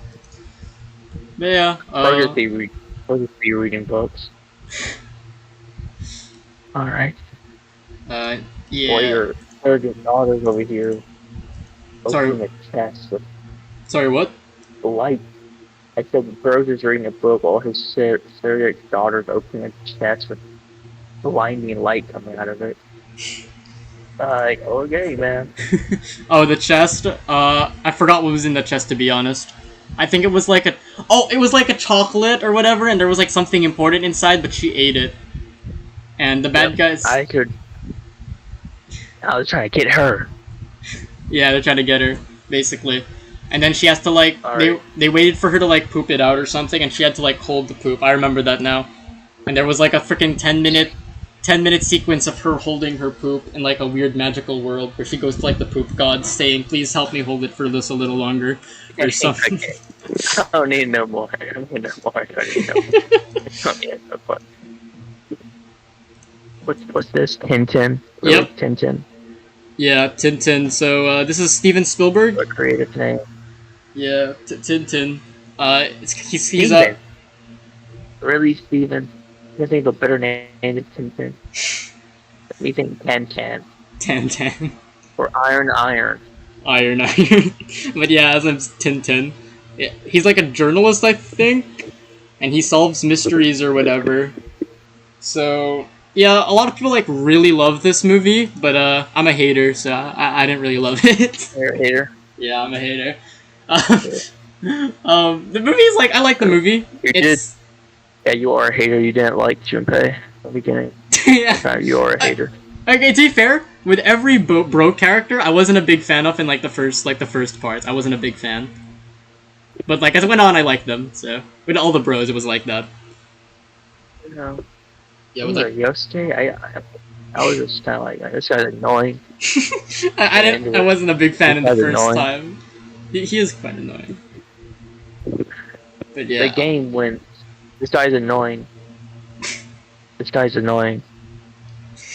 But yeah. Or just be reading books. Alright. Yeah. Or your daughter's over here. Sorry. Opening a chest Sorry, what? The light. I said Rose is reading a book while his surrogate daughter's opening a chest with blinding light coming out of it. Like, okay, man. Oh, the chest. I forgot what was in the chest, to be honest. I think it was like a. Oh, it was like a chocolate or whatever, and there was like something important inside, but she ate it. And the bad guys. I was trying to get her. Yeah, they're trying to get her, basically. And then she has to like they waited for her to like poop it out or something, and she had to like hold the poop. I remember that now. And there was like a freaking 10-minute sequence of her holding her poop in like a weird magical world where she goes to like the poop god saying, "Please help me hold it for this a little longer," or something. I don't need no more. I don't need no more. I don't need no more. I don't need no more. What's this? Tintin? Really? Yep. Tintin. Yeah, Tintin. So this is Steven Spielberg. What creative name? Yeah, Tintin. He's Steven. Really, Steven? I think the better name is Tintin. You think Tan. Tan. Or Iron. Iron. But yeah, as I'm Tintin. Yeah, he's like a journalist, I think, and he solves mysteries or whatever. So yeah, a lot of people like really love this movie, but I'm a hater, so I didn't really love it. You're a hater? Yeah, I'm a hater. The movie is like, I like the movie. Yeah, you are a hater. You didn't like Junpei at the beginning. Yeah. You are a hater. Okay, to be fair, with every bro character, I wasn't a big fan of in like the first parts. I wasn't a big fan. But like as it went on, I liked them. So with all the bros, it was like that. No. Yeah, with like Yosuke, I was just kind of like, this guy's annoying. I wasn't a big fan in the first time. He is quite annoying. But yeah. The game wins. This guy's annoying. This guy's annoying.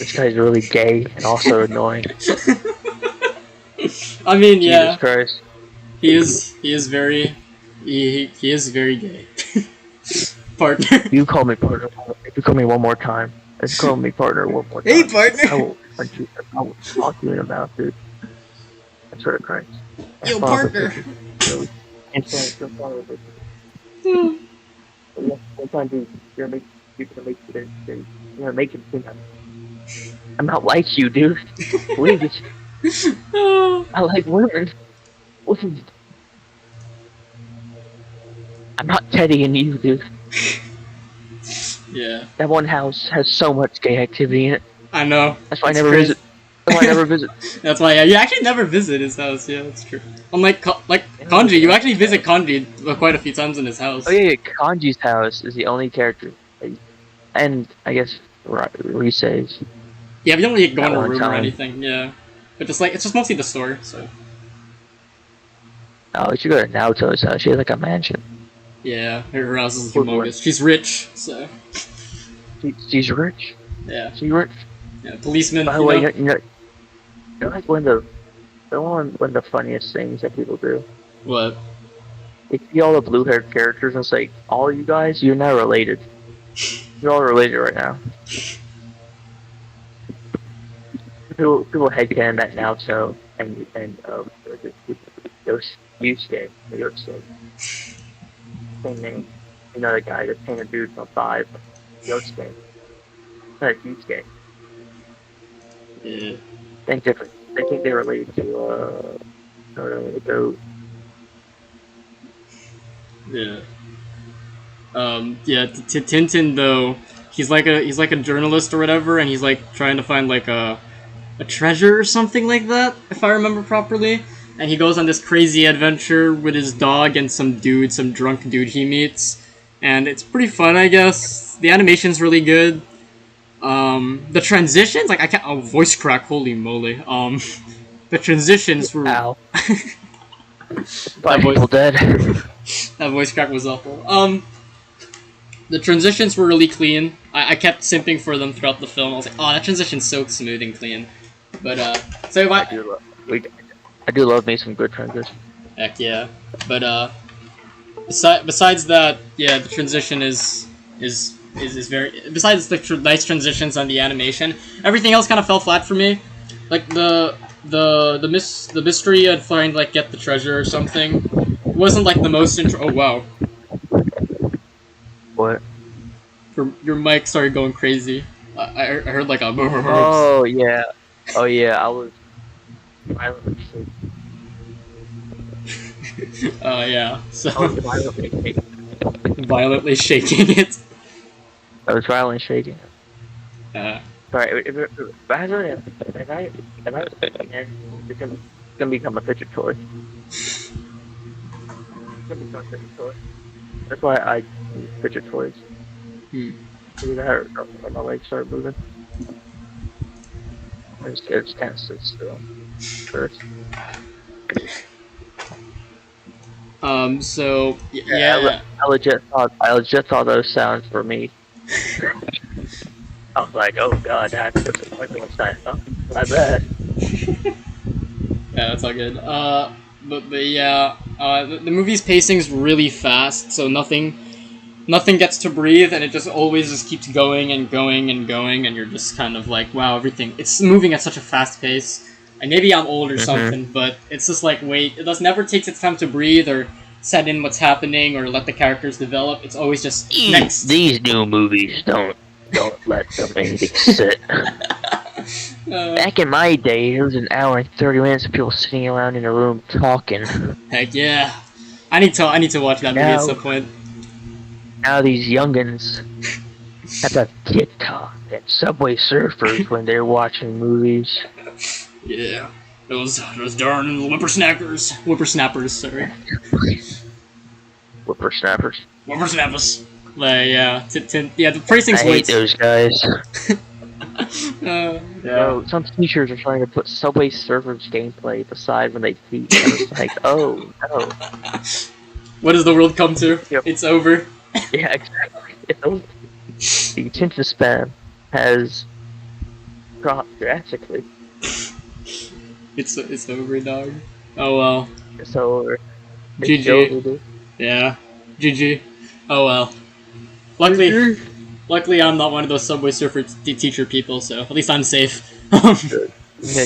This guy's really gay and also annoying. I mean, yeah. Jesus Christ. He is very gay. Partner. You call me partner. If you call me one more time. Let's call me partner one more time. Hey, partner. I will punch you. I will talk you in the mouth, dude. I swear to Christ. Yo, partner. What time do you're gonna make him think I'm not like you, dude. Believe it. I like women. Listen. I'm not Teddy and you, dude. Yeah. That one house has so much gay activity in it. I know. That's why I never visit. That's why I never visit. That's why, yeah, you actually never visit his house. Yeah, that's true. Unlike Kanji, you actually visit Kanji quite a few times in his house. Oh yeah, Kanji's house is the only character, and I guess Rise's. Yeah, we don't really go in a room or anything. Yeah, but just like it's just mostly the store. So. Oh, we should go to Naoto's house. She has like a mansion. Yeah, her house is humongous. She's rich, so. She's rich. Yeah. She's rich. Yeah, policeman. By the way, you know, like one of the funniest things that people do. What? They see all the blue-haired characters and it's like, all you guys, you're not related. You're all related right now. People headcanon that Naoto and Yusuke. Same name. You know the guy that painted dude from 5. Yosuke. Not Yusuke. Yeah. Think different. They think they're related to the goat. Yeah. Yeah. Tintin though, he's like a journalist or whatever, and he's like trying to find like a treasure or something like that, if I remember properly. And he goes on this crazy adventure with his dog and some drunk dude he meets, and it's pretty fun, I guess. The animation's really good. The transitions, like I can't. Oh, voice crack! Holy moly! The transitions were. Ow. People dead. That voice crack was awful. The transitions were really clean. I kept simping for them throughout the film. I was like, oh, that transition's so smooth and clean. But so if I do love me some good transition. Heck yeah! But besides that, yeah, the transition is very. Besides the nice transitions on the animation, everything else kind of fell flat for me. Like the mystery I'd find like get the treasure or something. wasn't like the most intro. Oh wow, What? your mic started going crazy. I heard like a. Oh yeah. Oh yeah. I was violently shaking. Yeah. So I was violently shaking. violently shaking it. I was violently shaking. Uh, Sorry. If I was thinking, it's gonna become a fidget toy. It's gonna become a fidget toy. That's why I use fidget toys. hmm. See that? Or my legs start moving. It's kind of sits still. First. So Yeah, yeah. I legit thought those sounds for me. I was like, oh god, that's disappointing sign. Oh, my bad. Yeah, that's all good. But yeah, the movie's pacing's really fast, so nothing gets to breathe, and it just always just keeps going and going and going, and you're just kind of like, wow, everything it's moving at such a fast pace. And maybe I'm old or something, but it's just like wait, it does never takes its time to breathe or set in what's happening or let the characters develop. It's always just next. These new movies don't let them anything sit. Back in my day, it was an hour and 30 minutes of people sitting around in a room talking. Heck yeah, I need to watch that movie at some point. Now these youngins have to TikTok and Subway Surfers when they're watching movies. Yeah, those darn whippersnappers. Sorry, Whippersnappers. Yeah, yeah. The pacing's I hate those guys. Yeah. No, some teachers are trying to put Subway Surfers gameplay beside when they teach. And it's like, oh no. What does the world come to? Yep. It's over. Yeah, exactly. It's over. The attention span has dropped drastically. It's over, dog. Oh well. It's over. GG. Over, yeah. GG. Oh well. Luckily, I'm not one of those Subway Surfer teacher people, so at least I'm safe. Good. Yeah,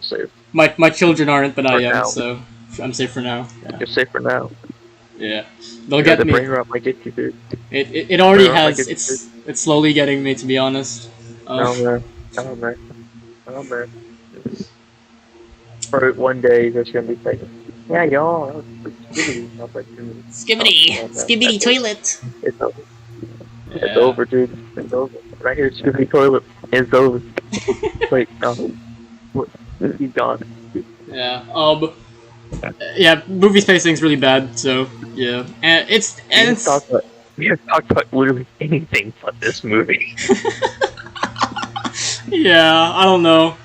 safe. My children aren't, but For I am, now. so I'm safe for now. Yeah. You're safe for now. Yeah. They'll get the me. brain rot might get you, dude. It already Brain rot has. might get you, It's slowly getting me, to be honest. Oh man. Or one day there's gonna be like, yeah, y'all, Skibbity toilet. It's over. Yeah. It's over, dude. It's over. Right here, Skibbity toilet. It's over. Wait, no. What? He's gone. Yeah. Yeah. Movie pacing's really bad. So yeah, and it's we have talked about literally anything but this movie. Yeah. I don't know.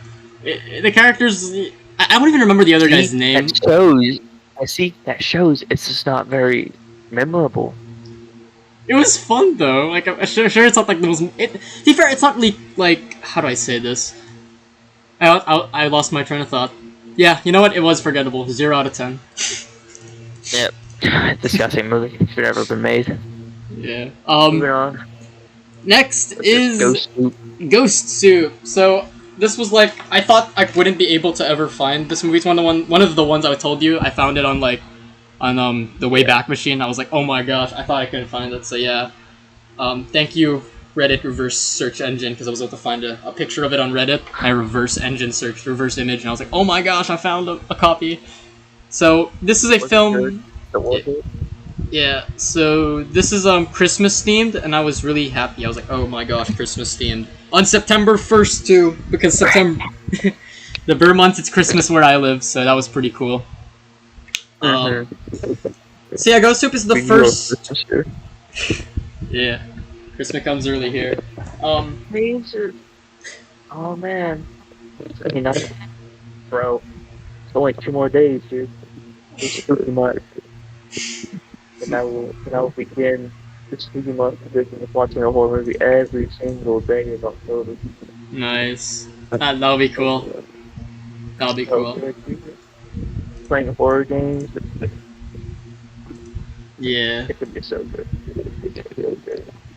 The characters. I don't even remember the other guy's name. That shows it's just not very memorable. It was fun though. Like I'm sure it's not like the most. To be fair, it's not really like how do I say this? I lost my train of thought. Yeah, you know what? It was forgettable. 0 out of 10. Yep. Disgusting movie. Should have ever been made. Yeah. Moving on. Next is Ghost Soup. So this was like I thought I wouldn't be able to ever find this movie. It's one of the ones I told you. I found it on the Wayback Machine. I was like, oh my gosh, I thought I couldn't find it. So yeah. Thank you, Reddit reverse search engine, because I was able to find a picture of it on Reddit. I reverse image, and I was like, oh my gosh, I found a copy. So this is a film. Yeah, so this is Christmas themed, and I was really happy. I was like, oh my gosh, Christmas themed. On September 1st too, because September the Vermont, it's Christmas where I live, so that was pretty cool. So yeah, Ghost Soup is the first. Yeah, Christmas comes early here. Oh man, it's gonna be nothing, bro. It's only 2 more days, dude. It's pretty much. And I will begin this spooky month tradition of watching a horror movie every single day of October. Nice. That'll be cool. That'll be cool. Playing horror games. Yeah. It could be so good.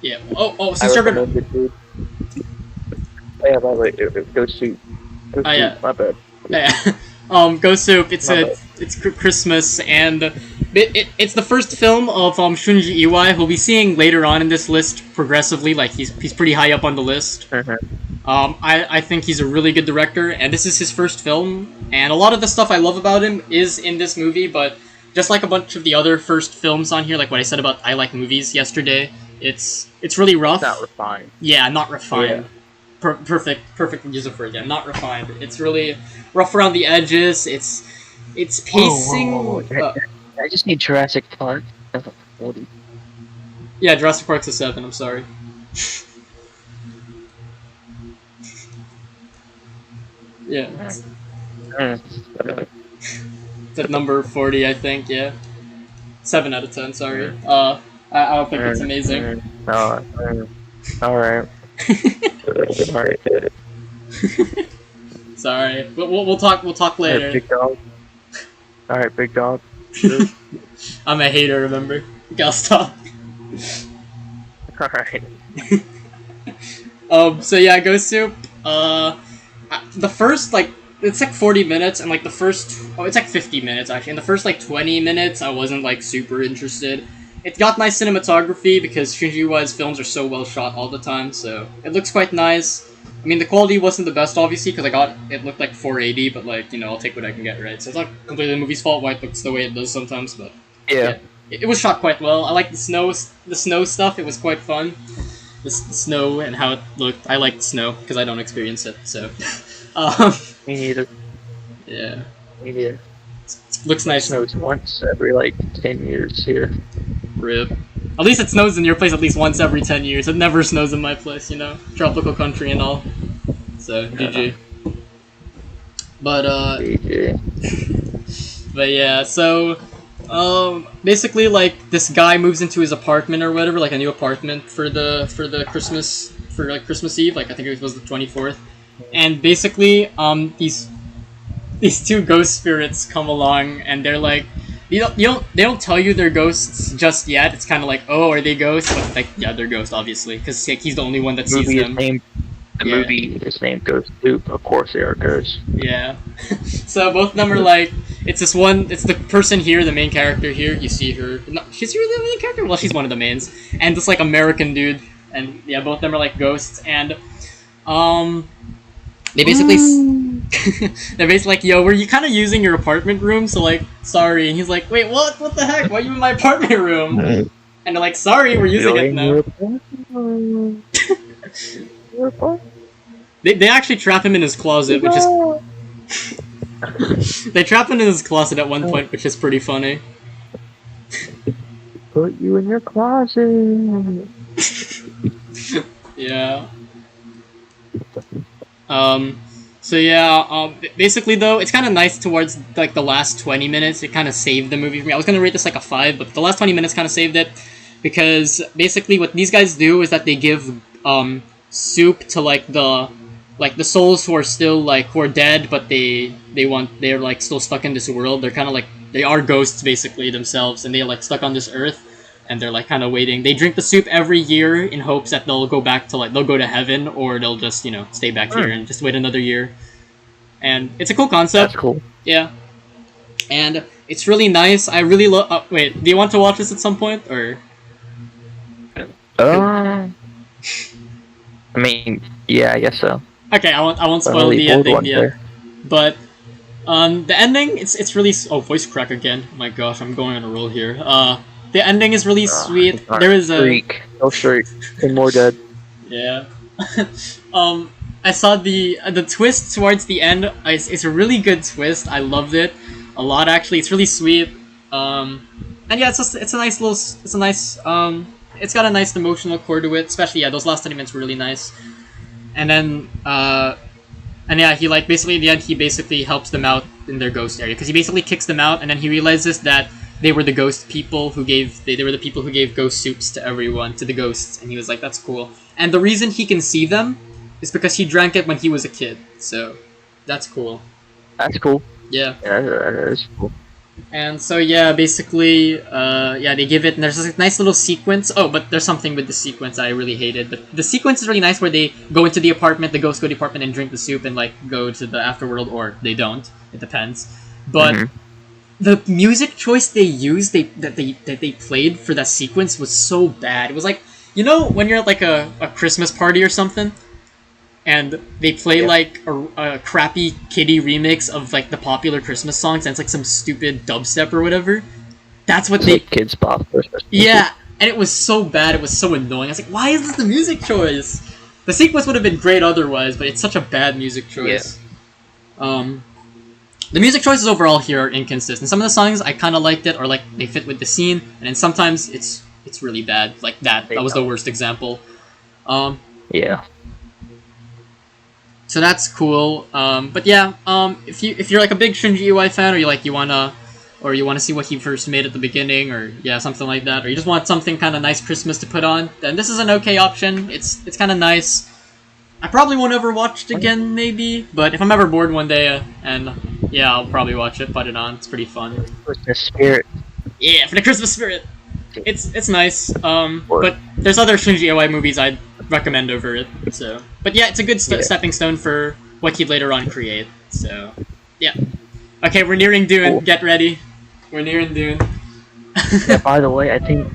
Yeah. Oh, since you're gonna. Yeah, by the way, Ghost Soup. Yeah. My bad. Yeah. Ghost Soup. It's Christmas, and It's the first film of Shunji Iwai, who we'll be seeing later on in this list progressively. Like he's pretty high up on the list. I think he's a really good director, and this is his first film. And a lot of the stuff I love about him is in this movie, but just like a bunch of the other first films on here, like what I said about I Like Movies yesterday, it's really rough. Not refined. Yeah, not refined. Yeah. Perfect use of word. Yeah, not refined. It's really rough around the edges. It's pacing. Whoa. I just need Jurassic Park. Yeah, Jurassic Park's a 7. I'm sorry. Yeah, it's at number 40, I think. Yeah, 7 out of 10. Sorry. I don't think it's amazing. All right. All right. Sorry, but we'll talk later. Big dog. All right, big dog. I'm a hater, remember? Gotta stop. All right. So yeah, Ghost Soup. The first it's like 40 minutes, and like it's like 50 minutes actually. In the first like 20 minutes, I wasn't like super interested. It's got nice cinematography because Shinji Iwai's films are so well shot all the time, so it looks quite nice. I mean, the quality wasn't the best, obviously, because it looked like 480, but like, I'll take what I can get, right? So it's not completely the movie's fault why it looks the way it does sometimes, but Yeah. it was shot quite well. I like the snow stuff. It was quite fun. The snow and how it looked. I like the snow because I don't experience it, so. Me neither. Yeah. Me neither. Looks nice. It snows once every like 10 years here. Rip. At least it snows in your place at least once every 10 years. It never snows in my place, tropical country and all. So GG. But GG. but yeah, so basically like this guy moves into his apartment or whatever, like a new apartment for Christmas Christmas Eve, like I think it was the 24th. And basically these two ghost spirits come along and they're like they don't tell you they're ghosts just yet. It's kind of like, oh, are they ghosts? But like, yeah, they're ghosts obviously because he's the only one that sees them. The movie is named Ghost Soup. Of course, they are ghosts. Yeah. So both of them are like, it's the person here, the main character here. You see her. She's really the main character. Well, she's one of the mains, and this like American dude, and yeah, both of them are like ghosts, and they basically they're basically like, yo, were you kind of using your apartment room? So like, sorry. And he's like, wait, what? What the heck? Why are you in my apartment room? And they're like, sorry, we're using it now. They actually trap him in his closet, which is they trap him in his closet at one point, which is pretty funny. Put you in your closet. Yeah. So yeah, basically though, it's kind of nice towards like the last 20 minutes. It kind of saved the movie for me. I was gonna rate this like a 5, but the last 20 minutes kind of saved it because basically what these guys do is that they give soup to like the souls who are still like who are dead, but they're like still stuck in this world. They're kind of like they are ghosts basically themselves, and they're like stuck on this earth. And they're like kind of waiting. They drink the soup every year in hopes that they'll go back to they'll go to heaven, or they'll just stay back here and just wait another year. And it's a cool concept. That's cool. Yeah, and it's really nice. I really love. Wait, do you want to watch this at some point, or? I mean, yeah, I guess so. Okay, I won't spoil the ending yet. But the ending, it's really voice crack again. Oh my gosh, I'm going on a roll here. The ending is really sweet. There is a shriek. No shriek. And more dead. Yeah. I saw the twist towards the end. It's a really good twist. I loved it a lot actually. It's really sweet. And yeah, it's got a nice emotional core to it. Especially those last 20 minutes were really nice. And then and yeah, he basically in the end he basically helps them out in their ghost area because he basically kicks them out, and then he realizes that they were the ghost people who gave they were the people who gave ghost soups to everyone, to the ghosts, and he was like, that's cool. And the reason he can see them is because he drank it when he was a kid, so that's cool. That's cool. Yeah. Yeah, that is cool. And so yeah, basically, they give it, and there's this nice little sequence. Oh, but there's something with the sequence I really hated. But the sequence is really nice where they go into the apartment, the ghosts go to the apartment and drink the soup and go to the afterworld, or they don't. It depends. But the music choice they used, that they played for that sequence was so bad. It was like, you know, when you're at like a Christmas party or something, and they play like a crappy kiddie remix of like the popular Christmas songs, and it's like some stupid dubstep or whatever. That's what they like Kids Pop Christmas. Yeah, and it was so bad. It was so annoying. I was like, why is this the music choice? The sequence would have been great otherwise, but it's such a bad music choice. Yeah. The music choices overall here are inconsistent. Some of the songs I kind of liked it, or like they fit with the scene, and then sometimes it's really bad. Like that was the worst example. Yeah. So that's cool. But yeah, if you're like a big Shinji Iwai fan, or you wanna see what he first made at the beginning, or yeah, something like that, or you just want something kind of nice Christmas to put on, then this is an okay option. It's kind of nice. I probably won't ever watch it again, maybe, but if I'm ever bored one day, and yeah, I'll probably watch it, put it on. It's pretty fun. Christmas spirit. Yeah, for the Christmas spirit. It's nice. But there's other Shinji Iwai movies I'd recommend over it. So, but yeah, it's a good stepping stone for what he'd later on create. So, yeah. Okay, we're nearing Dune. Cool. Get ready. We're nearing Dune. Yeah, by the way, I think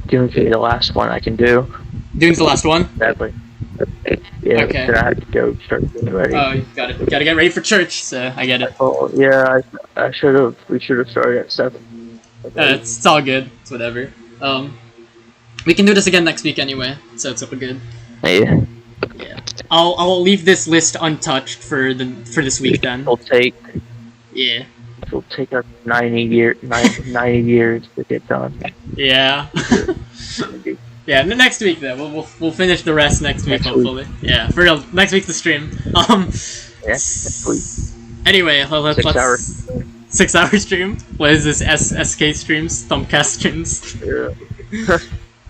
Dune could be the last one I can do. Dune's the last one? Sadly. Yeah, okay. I have to go start getting ready. Oh, you gotta get ready for church, so I get it. Oh, yeah, we should have started at 7. It's all good. It's whatever. We can do this again next week anyway, so it's all good. Yeah. Yeah. I'll leave this list untouched for this week then. It'll take. Yeah. It'll take us 90 years to get done. Yeah. Yeah, next week then. We'll finish the rest next week, hopefully. Yeah, for real. Next week's the stream. Yeah, next week. Anyway, let's 6 hours. 6 hour stream. What is this? SK streams? Thumbcast streams? Yeah.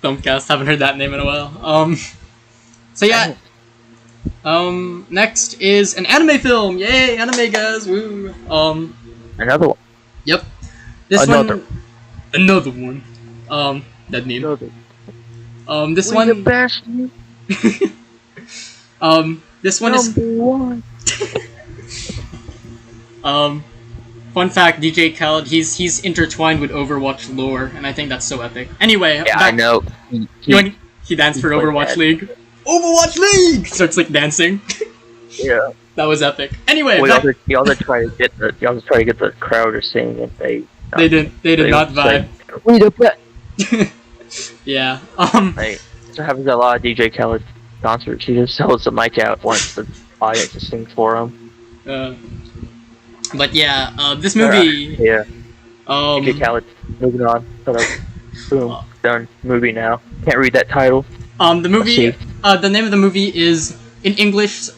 Thumbcast. Haven't heard that name in a while. So yeah. Next is an anime film. Yay, anime guys! Woo. Another one. Yep. Another one. That name. This one. The best. This one is. One. Fun fact: DJ Khaled, he's intertwined with Overwatch lore, and I think that's so epic. Anyway, yeah, I know. He danced for Overwatch League. Overwatch League starts like dancing. Yeah. That was epic. Anyway, you also try to get the crowd to sing, and they did not vibe. We the best. Yeah. So happens at a lot of DJ Khaled concerts. He just sells the mic out once the audience to sing for him. But yeah, this movie. Yeah. DJ Khaled. Moving on. Boom. Done. Movie now. Can't read that title. The movie. The name of the movie is in English.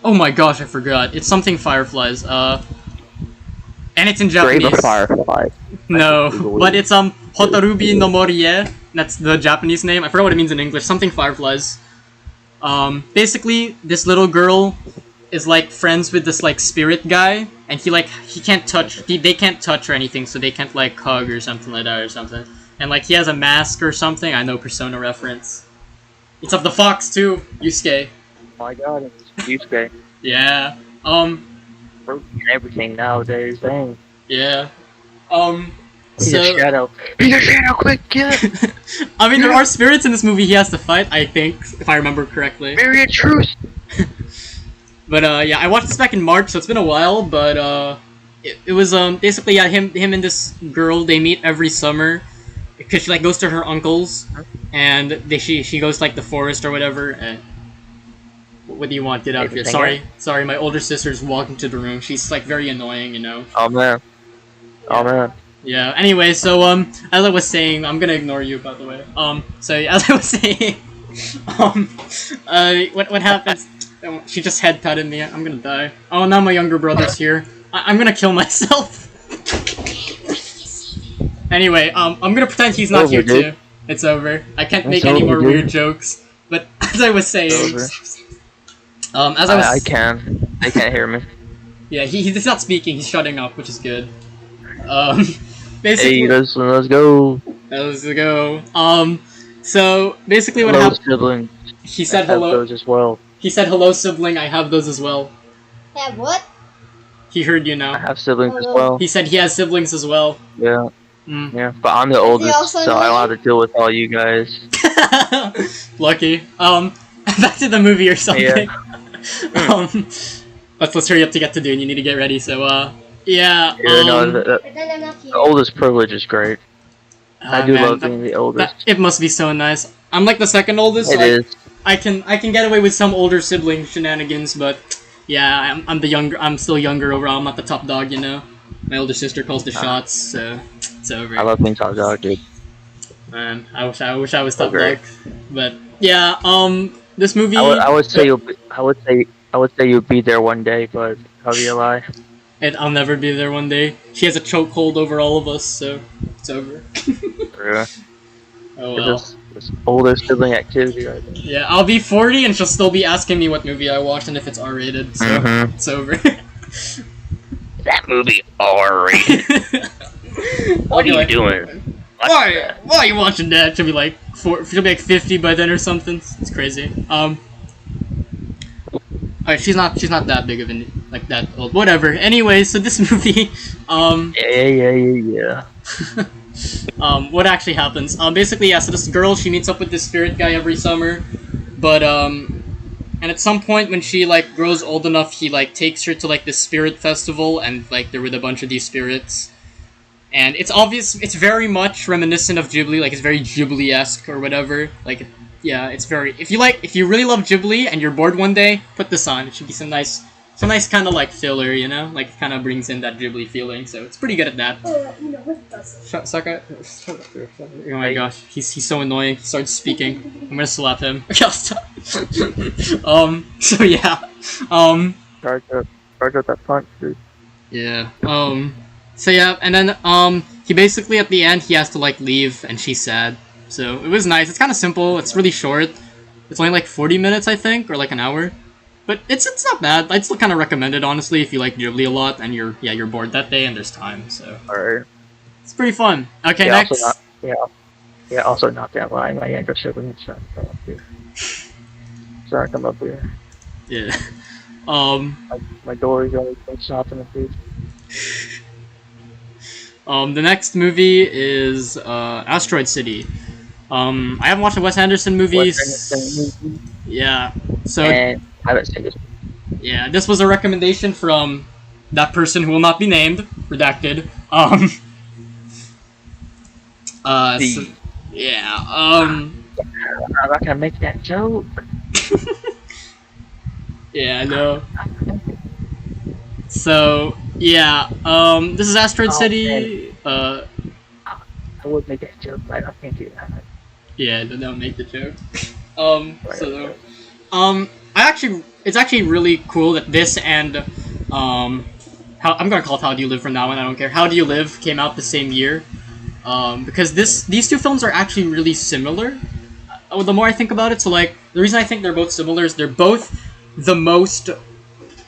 Oh my gosh, I forgot. It's something Fireflies. And it's in Japanese. Grave of Fireflies. No, but it's Hotarubi no Morie. That's the Japanese name. I forgot what it means in English. Something Fireflies. Basically, this little girl is like friends with this like spirit guy, and he can't touch. They can't touch or anything, so they can't like hug or something like that or something. And like he has a mask or something. I know Persona reference. It's of the fox too, Yusuke. Oh my god, it's Yusuke. Yeah. Everything nowadays, dang. Yeah. He's a shadow. He's a shadow, quick, kill it! I mean, there are spirits in this movie he has to fight, I think, if I remember correctly. Very truth! But, yeah, I watched this back in March, so it's been a while, but, it was, basically, yeah, him and this girl, they meet every summer, because she, like, goes to her uncle's, and she goes, like, the forest or whatever, and... What do you want? Get out of here. Sorry, my older sister's walking to the room. She's, like, very annoying, you know? Oh, man. Oh, man. Yeah, anyway, so, as I was saying, I'm gonna ignore you, by the way. So, as I was saying, what happens? She just head patted me. I'm gonna die. Oh, now my younger brother's here. I'm gonna kill myself. Anyway, I'm gonna pretend he's not here, too. It's over. I can't make any more weird jokes. But, as I was saying... I can't hear me. Yeah, he's not speaking, he's shutting up, which is good. Basically... Hey, let's go. Let's go. So, basically what happened... Sibling. He said hello... those as well. He said, hello, sibling, I have those as well. Have what? He heard you I now. have siblings as well. He said he has siblings as well. Yeah, Mm. yeah. But I'm the oldest, so I don't have to deal with all you guys. Lucky. Back to the movie or something. Yeah. Let's hurry up to get to Dune. You need to get ready. So, yeah. Yeah, no, the oldest privilege is great. I do man, love being the oldest. it must be so nice. I'm like the second oldest. So It is. I can get away with some older sibling shenanigans, but yeah, I'm the younger. I'm still younger overall. I'm not the top dog, you know. My older sister calls the shots, so it's over. I love being top dog, dude. Man, I wish I was So top dog, but yeah. This movie. I would say you'll be there one day, but how do you lie? I'll never be there one day. She has a chokehold over all of us, so it's over. Yeah. Oh well. This older sibling activity right there. Yeah, I'll be 40 and she'll still be asking me what movie I watched and if it's R-rated, so it's over. That movie R-rated. What are you doing? Why are you watching that? She'll be like 50 by then or something. It's crazy. Alright, she's not that big of like that old. Whatever. Anyway, so this movie, Yeah. what actually happens? Basically, yeah. So this girl, she meets up with this spirit guy every summer, but and at some point when she like grows old enough, he like takes her to like this spirit festival, and like they're with a bunch of these spirits, and it's obvious, it's very much reminiscent of Ghibli, like it's very Ghibli-esque or whatever. Like, yeah, it's very. If you really love Ghibli and you're bored one day, put this on. It should be some nice kind of like filler, you know, like it kind of brings in that Ghibli feeling. So it's pretty good at that. Saka, oh my gosh, he's so annoying. He starts speaking. I'm gonna slap him. So yeah. Charge up that punch, dude. Yeah. So yeah, and then he basically at the end he has to like leave, and she's sad. So it was nice. It's kind of simple. It's really short. It's only like 40 minutes, I think, or like an hour. But it's not bad. I'd still kind of recommend it, honestly, if you like Ghibli a lot and you're bored that day and there's time. So Alright. it's pretty fun. Okay, Yeah, next. Also not gonna lie, my younger siblings trying to come up here. Trying to come up here. Yeah. My door is always been stopping the food. The next movie is Asteroid City. I haven't watched the Wes Anderson movies. Yeah. So And I haven't seen this. yeah, this was a recommendation from that person who will not be named, redacted. So, yeah. I'm not gonna make that joke. Yeah, I know. So yeah, this is Asteroid City. I would make that joke, but I can't do that. Yeah, don't make the joke. It's actually really cool that this and I'm gonna call it How Do You Live from now on. I don't care. How Do You Live came out the same year, because these two films are actually really similar. The more I think about it, so like the reason I think they're both similar is they're both the most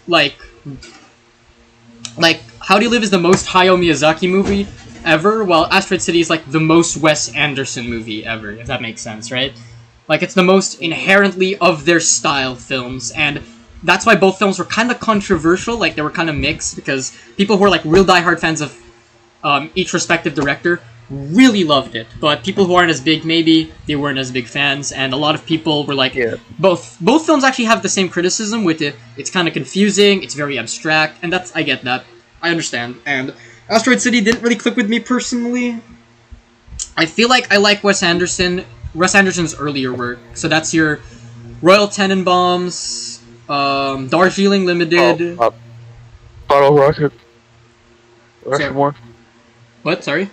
like How Do You Live is the most Hayao Miyazaki movie ever, while Asteroid City is like the most Wes Anderson movie ever, if that makes sense, right? Like it's the most inherently of their style films, and that's why both films were kind of controversial, like they were kind of mixed, because people who are like real diehard fans of each respective director really loved it, but people who aren't as big, maybe they weren't as big fans, and a lot of people were like, Yeah. both films actually have the same criticism with it. It's kind of confusing, it's very abstract, and I get that. I understand. And Asteroid City didn't really click with me personally. I feel like I like Wes Anderson's earlier work. So that's your Royal Tenenbaums, Darjeeling Limited. Bottle Rocket. Rushmore. What? Sorry?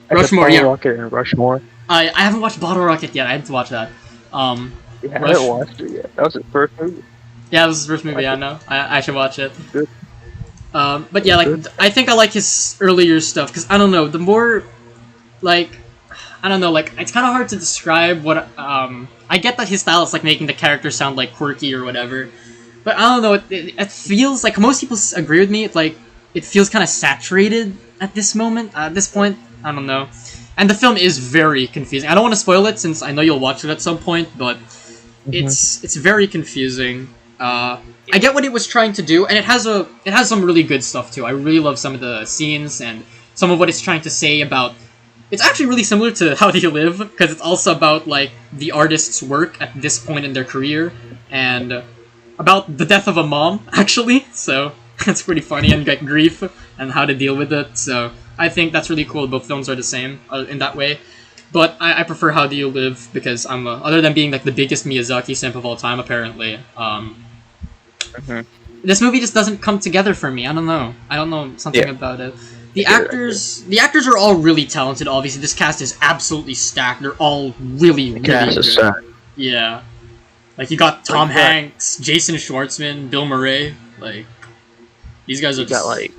I said Rushmore, Bottle yeah. Rocket and Rushmore. I haven't watched Bottle Rocket yet. I had to watch that. You haven't watched it yet. That was his first movie. Yeah, it was his first movie. I know. I should watch it. Good. But yeah, like I think I like his earlier stuff because I don't know. The more, like, I don't know. Like it's kind of hard to describe what. I get that his style is like making the character sound like quirky or whatever, but I don't know. It feels like most people agree with me. It's like it feels kind of saturated at this moment. At this point, I don't know. And the film is very confusing. I don't want to spoil it since I know you'll watch it at some point, but it's very confusing. I get what it was trying to do, and it has some really good stuff too. I really love some of the scenes and some of what it's trying to say about. It's actually really similar to How Do You Live, because it's also about like the artist's work at this point in their career, and about the death of a mom, actually. So it's pretty funny, and like grief and how to deal with it. So I think that's really cool. Both films are the same in that way. But I prefer How Do You Live because I'm other than being like the biggest Miyazaki simp of all time, apparently. This movie just doesn't come together for me. I don't know. Something about it. The actors are all really talented. Obviously, this cast is absolutely stacked. They're all really good. Yeah, like you got Tom Hanks, Jason Schwartzman, Bill Murray. Like these guys are. You got like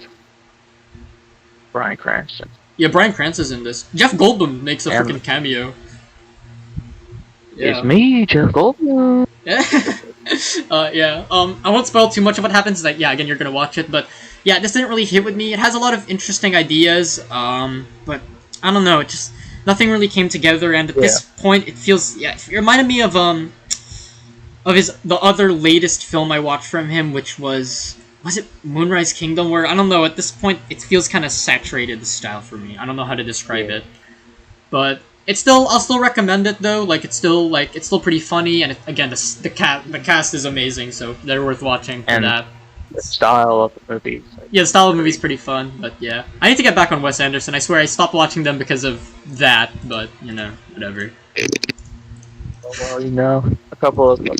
Bryan Cranston. Yeah, Bryan Cranston's in this. Jeff Goldblum makes a freaking cameo. Yeah. It's me, Jeff Goldblum. Yeah. I won't spoil too much of what happens. Like, yeah, again, you're gonna watch it, but yeah, this didn't really hit with me. It has a lot of interesting ideas, but I don't know. It just nothing really came together, and at this point, it feels it reminded me of the other latest film I watched from him, which was it Moonrise Kingdom, where I don't know. At this point, it feels kind of saturated the style for me. I don't know how to describe it, but. I'll still recommend it though. Like it's still pretty funny, and again, the cast is amazing, so they're worth watching for that. The style of the movie. Yeah, the style of the movie's pretty fun, but yeah, I need to get back on Wes Anderson. I swear I stopped watching them because of that, but whatever. Well, a couple of them.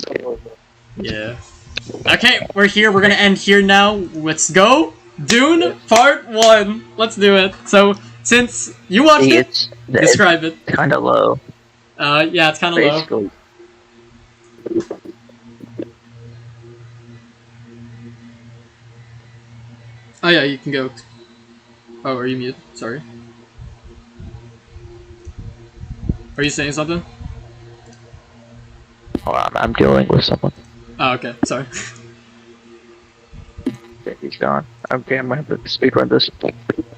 Yeah. Okay, we're here. We're gonna end here now. Let's go, Dune Part 1. Let's do it. So. Since you watched it, describe it. Kind of low. Yeah, it's kind of low. Oh yeah, you can go. Oh, are you muted? Sorry. Are you saying something? Hold on, I'm dealing with someone. Oh, okay. Sorry. Okay, he's gone. Okay, I'm gonna have to speak on this.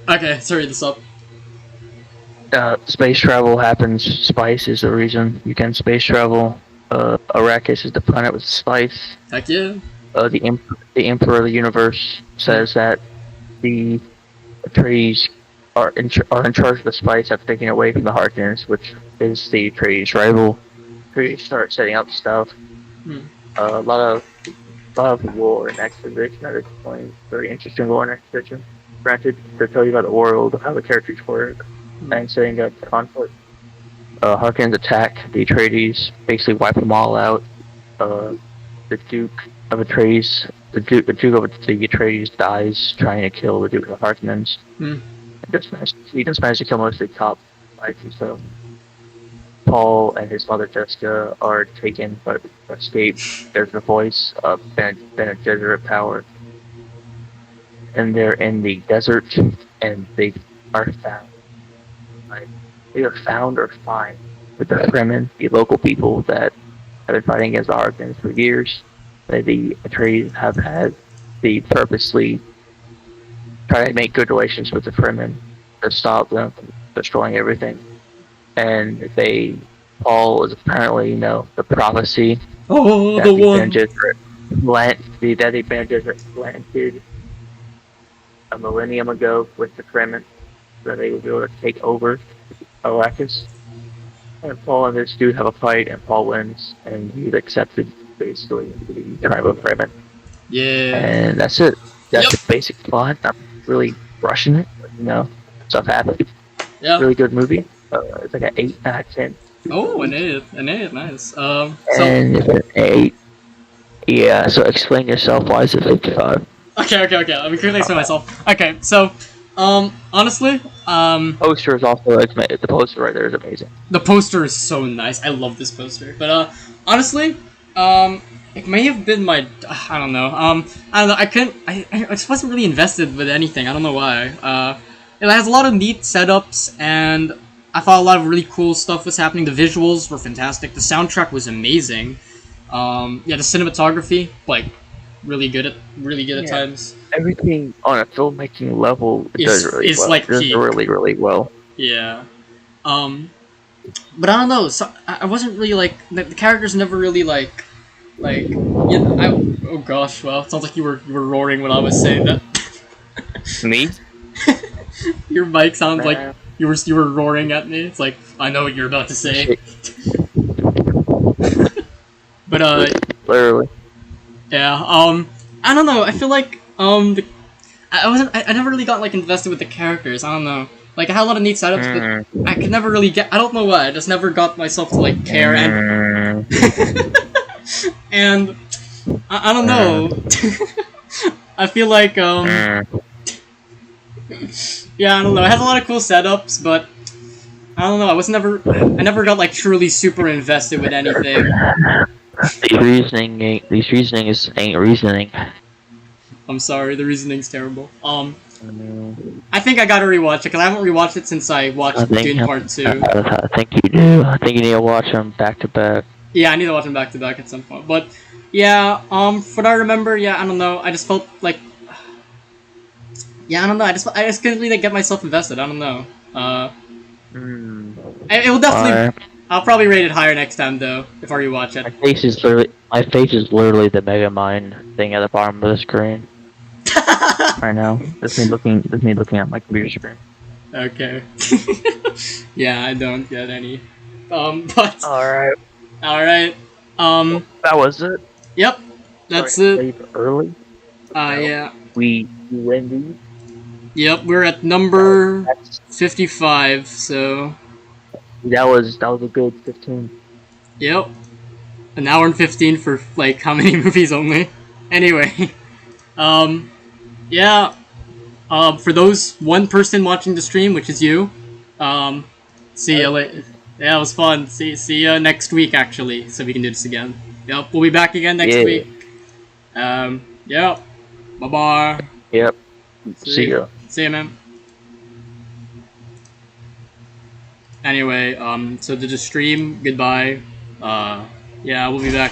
Okay, sorry, this up. Space travel happens. Spice is the reason you can space travel. Arrakis is the planet with spice. Heck yeah. The Emperor of the Universe says that the Atreides are in charge of the spice after taking it away from the Harkonnens, which is the Atreides rival. Atreides start setting up stuff. A lot of war and exposition at this point. Very interesting war and exposition. Granted, to tell you about the world, how the characters work. And setting up conflict. Harkonnens attack the Atreides, basically wipe them all out. The Duke of Atreides, the Duke of the Atreides dies trying to kill the Duke of the Harkonnens. He just managed to kill most of the top fighters, so Paul and his mother Jessica are taken but escape. There's the voice of Bene Gesserit power. And they're in the desert, and they are found. Either found or find with the Fremen, the local people that have been fighting against the Harkonnens for years. The Atreides have had the purposely try to make good relations with the Fremen to stop them from destroying everything. And Paul is apparently, the prophecy that the Bene Gesserit planted a millennium ago with the Fremen. That they would be able to take over Arrakis. And Paul and this dude have a fight, and Paul wins, and he's accepted, basically, the tribe of Fremen. Yeah. And that's it. That's the basic plot. I'm really rushing it, but, stuff happens. Yeah. Really good movie. It's like an 8 out of 10. Oh, an 8, nice. And it's an 8. Yeah, so explain yourself, why is it 55? Okay, let me quickly explain myself. Okay, so... honestly, poster is also the poster right there is amazing. The poster is so nice. I love this poster. But honestly, it may have been my I don't know. I just wasn't really invested with anything. I don't know why. It has a lot of neat setups, and I thought a lot of really cool stuff was happening. The visuals were fantastic. The soundtrack was amazing. The cinematography, really good at times. Everything on a filmmaking level does really well. Does really, really well. Yeah. But I don't know. So I wasn't really the characters never really Like, yeah, oh gosh, well, it sounds like you were roaring when I was saying that. Me? Your mic sounds like Man. you were roaring at me. It's like I know what you're about to say. Shit. But Literally. yeah, I don't know. I feel like I wasn't I never really got like invested with the characters. I don't know. Like I had a lot of neat setups, Mm. but I could never really get. I don't know why. I just never got myself to like care and Mm. and I don't know. Mm. I feel like Mm. yeah, I don't know. I had a lot of cool setups, but I don't know. I never got like truly super invested with anything. These reasonings ain't reasoning. I'm sorry, the reasoning's terrible. Mm. I think I gotta rewatch it because I haven't rewatched it since I watched Dune Part 2. I think you do. I think you need to watch them back to back. Yeah, I need to watch them back to back at some point. But yeah, from what I remember, yeah, I don't know. I just felt like, yeah, I don't know. I just couldn't really get myself invested. I don't know. Mm. It will definitely. Alright. I'll probably rate it higher next time though if I rewatch it. My face is literally the Mega Mind thing at the bottom of the screen right now. That's me looking at my computer screen. Okay. Yeah, I don't get any. But Alright. all right. That was it. Yep. That's Sorry, it. leave early. Yeah. We win these. Yep. We're at number 55. So. That was a good 15. Yep. An hour and 15 for like how many movies only? Anyway. Yeah. For those one person watching the stream, which is you. See ya later. Yeah, it was fun. See ya next week actually, so we can do this again. Yep. We'll be back again next week. Yep. Bye bye. Yep. See ya. See ya, man. Anyway, so to the stream, goodbye. Yeah, we'll be back.